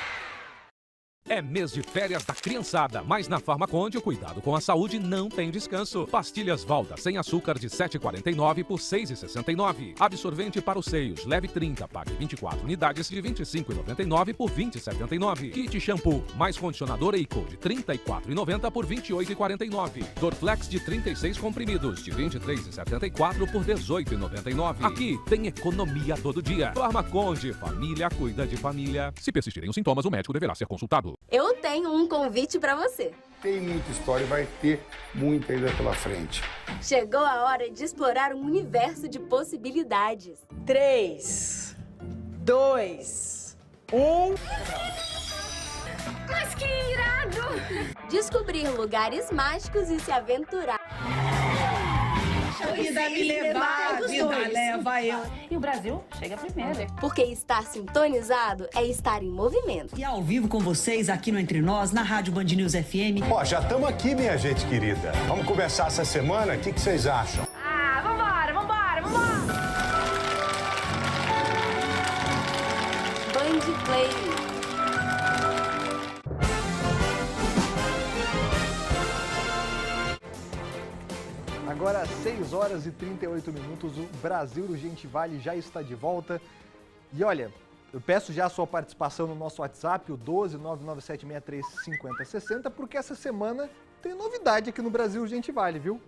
É mês de férias da criançada, mas na Farmaconde o cuidado com a saúde não tem descanso. Pastilhas Valda sem açúcar de R$ 7,49 por R$ 6,69. Absorvente para os seios, leve 30, pague 24 unidades de R$ 25,99 por R$ 20,79. Kit shampoo, mais condicionador Eiko de R$ 34,90 por R$ 28,49. Dorflex de 36 comprimidos de R$ 23,74 por R$ 18,99. Aqui tem economia todo dia. Farmaconde, família cuida de família. Se persistirem os sintomas, o médico deverá ser consultado. Eu tenho um convite para você. Tem muita história e vai ter muita ainda pela frente. Chegou a hora de explorar um universo de possibilidades. 3, 2, 1... Mas que irado! Descobrir lugares mágicos e se aventurar. Deixa a vida me levar, a vida leva eu. E o Brasil chega primeiro. Porque estar sintonizado é estar em movimento. E ao vivo com vocês aqui no Entre Nós, na Rádio Band News FM. Ó, já estamos aqui, minha gente querida. Vamos começar essa semana? O que vocês acham? Vambora! Band Play. Agora, 6 horas e 38 minutos, o Brasil Urgente Vale já está de volta. E olha, eu peço já a sua participação no nosso WhatsApp, o 12997635060, porque essa semana tem novidade aqui no Brasil Urgente Vale, viu?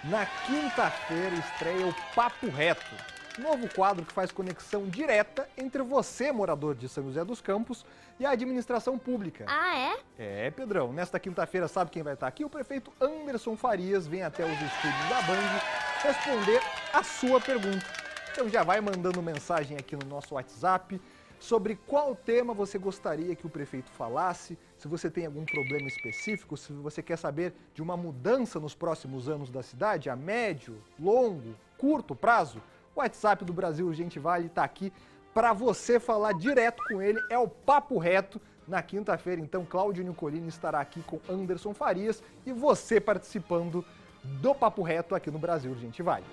Na quinta-feira estreia o Papo Reto, novo quadro que faz conexão direta entre você, morador de São José dos Campos, e a administração pública. Ah, é? É, Pedrão. Nesta quinta-feira, sabe quem vai estar aqui? O prefeito Anderson Farias vem até os estúdios da Band responder a sua pergunta. Então já vai mandando mensagem aqui no nosso WhatsApp sobre qual tema você gostaria que o prefeito falasse, se você tem algum problema específico, se você quer saber de uma mudança nos próximos anos da cidade, a médio, longo, curto prazo. O WhatsApp do Brasil Urgente Vale está aqui para você falar direto com ele. É o Papo Reto. Na quinta-feira, então, Cláudio Nicolini estará aqui com Anderson Farias e você participando do Papo Reto aqui no Brasil Urgente Vale.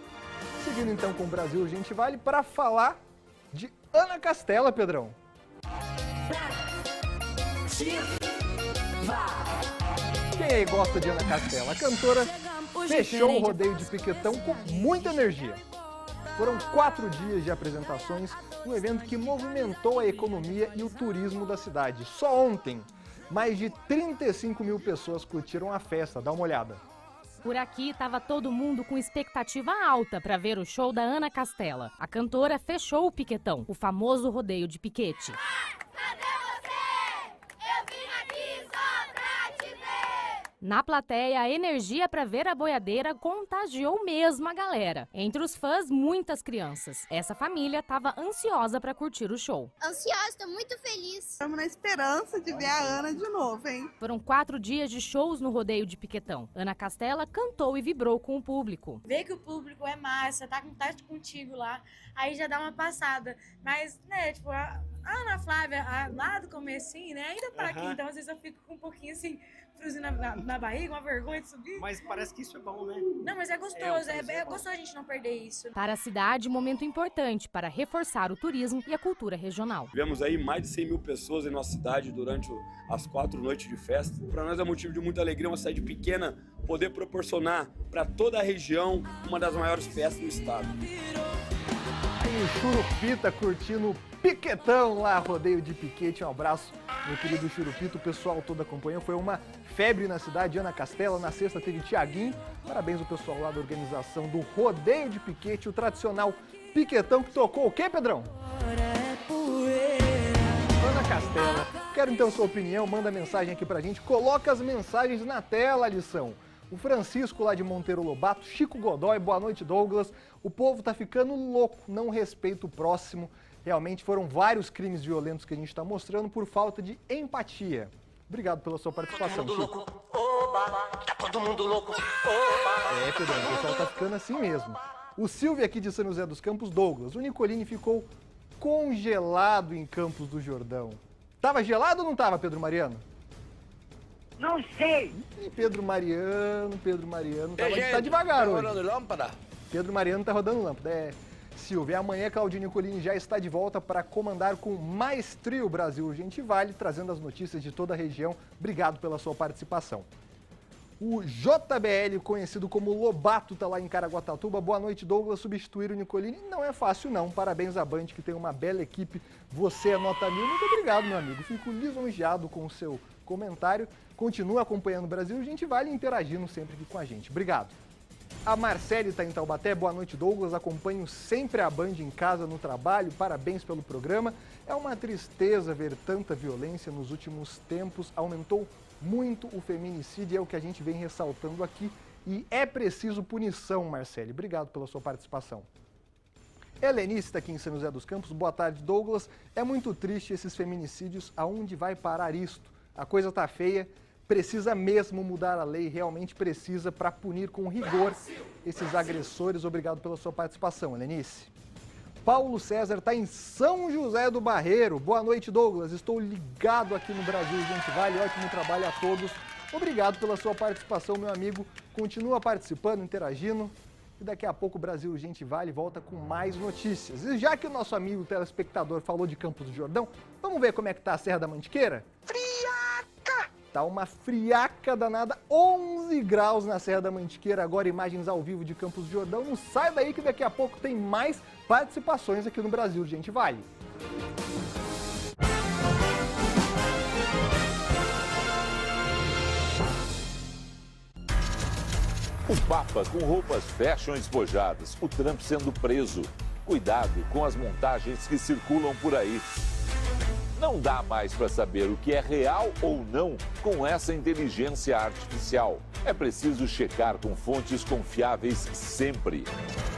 Seguindo, então, com o Brasil Urgente Vale para falar de Ana Castela, Pedrão. Quem aí gosta de Ana Castela? A cantora fechou o rodeio de Piquetão com muita energia. Foram 4 dias de apresentações, um evento que movimentou a economia e o turismo da cidade. Só ontem, mais de 35 mil pessoas curtiram a festa. Dá uma olhada. Por aqui estava todo mundo com expectativa alta para ver o show da Ana Castela. A cantora fechou o Piquetão, o famoso rodeio de piquete. Na plateia, a energia para ver a boiadeira contagiou mesmo a galera. Entre os fãs, muitas crianças. Essa família estava ansiosa para curtir o show. Ansiosa, estou muito feliz. Estamos na esperança de ver a Ana de novo, hein? Foram 4 dias de shows no rodeio de Piquetão. Ana Castela cantou e vibrou com o público. Ver que o público é massa, tá com contato contigo lá, aí já dá uma passada. Mas, né, tipo, a Ana Flávia, lá do comecinho, né, ainda tá aqui, então às vezes eu fico com um pouquinho assim, friozinho na barriga, uma vergonha de subir. Mas parece que isso é bom, né? Não, mas é gostoso, é gostoso a gente não perder isso. Para a cidade, um momento importante para reforçar o turismo e a cultura regional. Tivemos aí mais de 100 mil pessoas em nossa cidade durante as 4 noites de festa. Para nós é motivo de muita alegria, uma cidade pequena, poder proporcionar para toda a região uma das maiores festas do estado. Tem o Churupita curtindo o Piquetão lá, rodeio de piquete. Um abraço, meu querido Churupita, o pessoal todo acompanhou. Foi uma febre na cidade, Ana Castela. Na sexta teve Tiaguinho. Parabéns ao pessoal lá da organização do rodeio de piquete, o tradicional Piquetão que tocou o quê, Pedrão? Ana Castela, quero então sua opinião, manda mensagem aqui pra gente, coloca as mensagens na tela, lição. O Francisco lá de Monteiro Lobato, Chico Godoy, boa noite, Douglas. O povo tá ficando louco, não respeita o próximo. Realmente foram vários crimes violentos que a gente está mostrando por falta de empatia. Obrigado pela sua participação, Chico. Tá todo mundo louco. É, Pedro, o pessoal tá ficando assim mesmo. O Silvio aqui de São José dos Campos, Douglas. O Nicolini ficou congelado em Campos do Jordão. Tava gelado ou não tava, Pedro Mariano? Não sei. E Pedro Mariano, tá devagar hoje. Tá rodando lâmpada? Pedro Mariano tá rodando lâmpada, é. Silvia, amanhã Claudinho Nicolini já está de volta para comandar com maestria o Brasil Urgente Vale, trazendo as notícias de toda a região. Obrigado pela sua participação. O JBL, conhecido como Lobato, está lá em Caraguatatuba. Boa noite, Douglas. Substituir o Nicolini não é fácil, não. Parabéns à Band, que tem uma bela equipe. Você é nota 1000. Muito obrigado, meu amigo. Fico lisonjeado com o seu comentário. Continua acompanhando o Brasil Urgente Vale e interagindo sempre aqui com a gente. Obrigado. A Marcele está em Taubaté. Boa noite, Douglas. Acompanho sempre a Band em casa, no trabalho. Parabéns pelo programa. É uma tristeza ver tanta violência nos últimos tempos. Aumentou muito o feminicídio, é o que a gente vem ressaltando aqui. E é preciso punição, Marcele. Obrigado pela sua participação. Helenice está aqui em São José dos Campos. Boa tarde, Douglas. É muito triste esses feminicídios. Aonde vai parar isto? A coisa tá feia. precisa mesmo mudar a lei, realmente precisa, para punir com rigor esses agressores. Obrigado pela sua participação, Helenice. Paulo César está em São José do Barreiro. Boa noite, Douglas. Estou ligado aqui no Brasil Gente Vale. Ótimo trabalho a todos. Obrigado pela sua participação, meu amigo. Continua participando, interagindo. E daqui a pouco o Brasil Gente Vale volta com mais notícias. E já que o nosso amigo telespectador falou de Campos do Jordão, vamos ver como é que tá a Serra da Mantiqueira? Friaca! Tá uma friaca danada, 11 graus na Serra da Mantiqueira. Agora imagens ao vivo de Campos do Jordão. Não sai daí que daqui a pouco tem mais participações aqui no Brasil Gente Vale. O Papa com roupas fashion espojadas, o Trump sendo preso. Cuidado com as montagens que circulam por aí. Não dá mais para saber o que é real ou não com essa inteligência artificial. É preciso checar com fontes confiáveis sempre.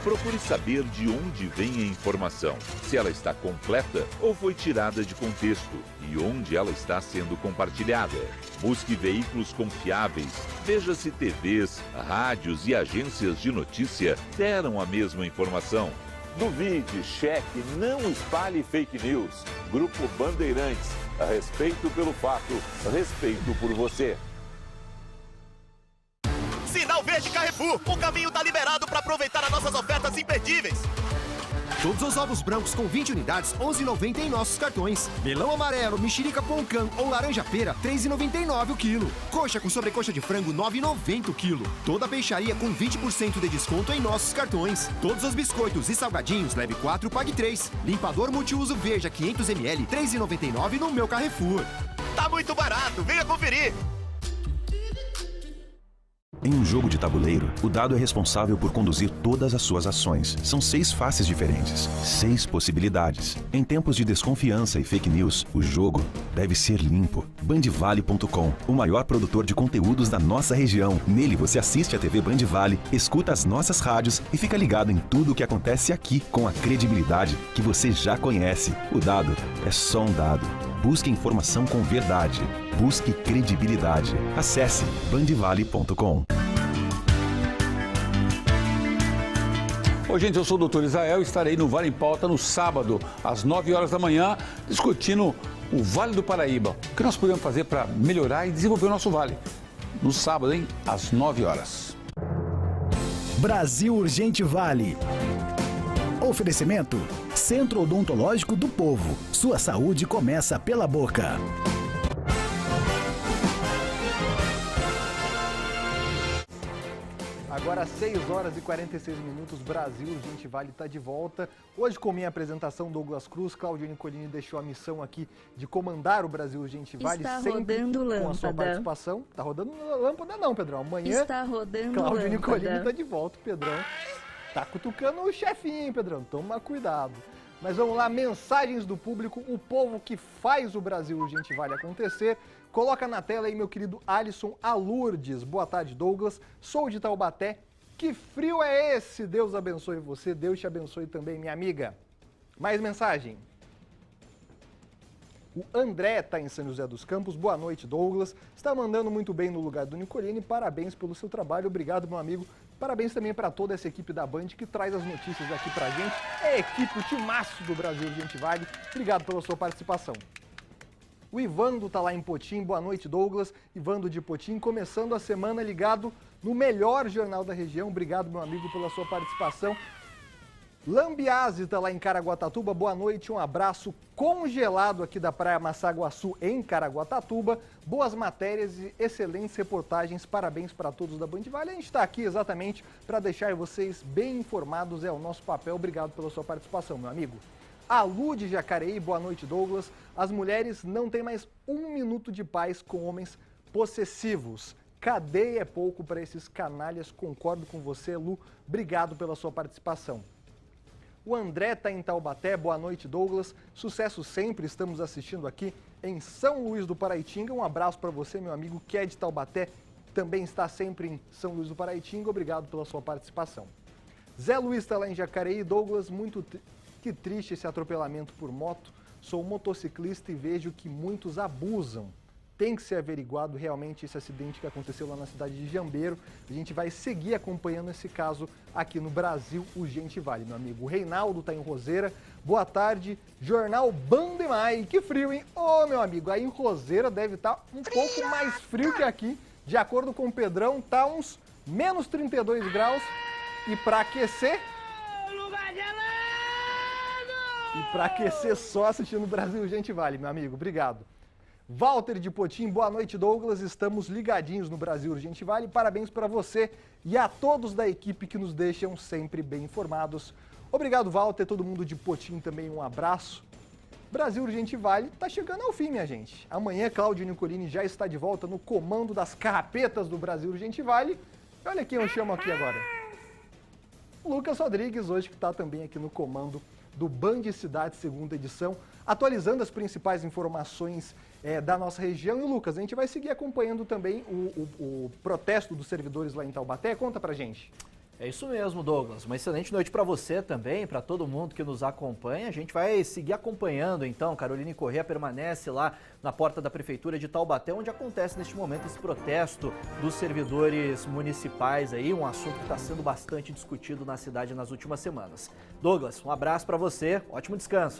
Procure saber de onde vem a informação, se ela está completa ou foi tirada de contexto e onde ela está sendo compartilhada. Busque veículos confiáveis. Veja se TVs, rádios e agências de notícia deram a mesma informação. Duvide, cheque, não espalhe fake news. Grupo Bandeirantes. Respeito pelo fato, respeito por você. Sinal Verde Carrefour. O caminho tá liberado para aproveitar as nossas ofertas imperdíveis. Todos os ovos brancos com 20 unidades, R$ 11,90 em nossos cartões. Melão amarelo, mexerica poncã ou laranja pera, R$ 3,99 o quilo. Coxa com sobrecoxa de frango, R$ 9,90 o quilo. Toda a peixaria com 20% de desconto em nossos cartões. Todos os biscoitos e salgadinhos, leve 4, pague 3. Limpador multiuso Veja 500 ml, R$ 3,99 no meu Carrefour. Tá muito barato, venha conferir. Em um jogo de tabuleiro, o dado é responsável por conduzir todas as suas ações. São 6 faces diferentes, 6 possibilidades. Em tempos de desconfiança e fake news, o jogo deve ser limpo. Bandvale.com, o maior produtor de conteúdos da nossa região. Nele você assiste a TV Bandvale, escuta as nossas rádios e fica ligado em tudo o que acontece aqui com a credibilidade que você já conhece. O dado é só um dado. Busque informação com verdade. Busque credibilidade. Acesse bandvale.com. Oi, gente, eu sou o Dr. Israel e estarei no Vale em Pauta no sábado, às 9 horas da manhã, discutindo o Vale do Paraíba. O que nós podemos fazer para melhorar e desenvolver o nosso vale? No sábado, hein? Às 9 horas. Brasil Urgente Vale. Oferecimento: Centro Odontológico do Povo. Sua saúde começa pela boca. Agora 6 horas e 46 minutos, Brasil Urgente Vale está de volta. Hoje com minha apresentação, Douglas Cruz, Cláudio Nicolini deixou a missão aqui de comandar o Brasil Urgente Vale. Está sempre rodando lâmpada. Com a sua participação. Está rodando lâmpada não, Pedrão. Amanhã está rodando Cláudio lâmpada. Nicolini está de volta, Pedrão. Tá cutucando o chefinho, hein, Pedrão? Toma cuidado. Mas vamos lá, mensagens do público, o povo que faz o Brasil Urgente Vale acontecer. Coloca na tela aí, meu querido Alisson Alurdes. Boa tarde, Douglas. Sou de Taubaté. Que frio é esse? Deus abençoe você, Deus te abençoe também, minha amiga. Mais mensagem. O André está em São José dos Campos. Boa noite, Douglas. Está mandando muito bem no lugar do Nicolini. Parabéns pelo seu trabalho. Obrigado, meu amigo. Parabéns também para toda essa equipe da Band que traz as notícias aqui pra gente. É a equipe, o timaço do Brasil Urgente Vale. Obrigado pela sua participação. O Ivando está lá em Potim. Boa noite, Douglas. Ivando de Potim, começando a semana ligado no melhor jornal da região. Obrigado, meu amigo, pela sua participação. Lambiase está lá em Caraguatatuba. Boa noite, um abraço congelado aqui da Praia Massaguaçu, em Caraguatatuba. Boas matérias e excelentes reportagens. Parabéns para todos da Band Vale. A gente está aqui exatamente para deixar vocês bem informados. É o nosso papel. Obrigado pela sua participação, meu amigo. Alu de Jacareí, boa noite, Douglas. As mulheres não têm mais um minuto de paz com homens possessivos. Cadeia é pouco para esses canalhas. Concordo com você, Lu. Obrigado pela sua participação. O André está em Taubaté. Boa noite, Douglas. Sucesso sempre. Estamos assistindo aqui em São Luís do Paraitinga. Um abraço para você, meu amigo, que é de Taubaté. Também está sempre em São Luís do Paraitinga. Obrigado pela sua participação. Zé Luiz está lá em Jacareí. Douglas, que triste esse atropelamento por moto. Sou motociclista e vejo que muitos abusam. tem que ser averiguado realmente esse acidente que aconteceu lá na cidade de Jambeiro. A gente vai seguir acompanhando esse caso aqui no Brasil Urgente Vale, meu amigo. O Reinaldo está em Roseira. Boa tarde, Jornal Bandemai. Que frio, hein? Ô, meu amigo, aí em Roseira deve estar um pouco mais frio que aqui. De acordo com o Pedrão, tá uns menos 32 graus. E para aquecer... só assistindo o Brasil Urgente Vale, meu amigo. Obrigado. Walter de Potim, boa noite, Douglas. Estamos ligadinhos no Brasil Urgente Vale. Parabéns para você e a todos da equipe que nos deixam sempre bem informados. Obrigado, Walter. Todo mundo de Potim também, um abraço. Brasil Urgente Vale está chegando ao fim, minha gente. Amanhã, Cláudio Nicolini já está de volta no comando das carrapetas do Brasil Urgente Vale. E olha quem eu chamo aqui agora. Lucas Rodrigues, hoje que está também aqui no comando do Band Cidade, segunda edição, atualizando as principais informações da nossa região. E, Lucas, a gente vai seguir acompanhando também o protesto dos servidores lá em Taubaté. Conta pra gente. É isso mesmo, Douglas. Uma excelente noite para você também, para todo mundo que nos acompanha. A gente vai seguir acompanhando, então. Caroline Corrêa permanece lá na porta da Prefeitura de Taubaté, onde acontece neste momento esse protesto dos servidores municipais aí, um assunto que está sendo bastante discutido na cidade nas últimas semanas. Douglas, um abraço para você, ótimo descanso.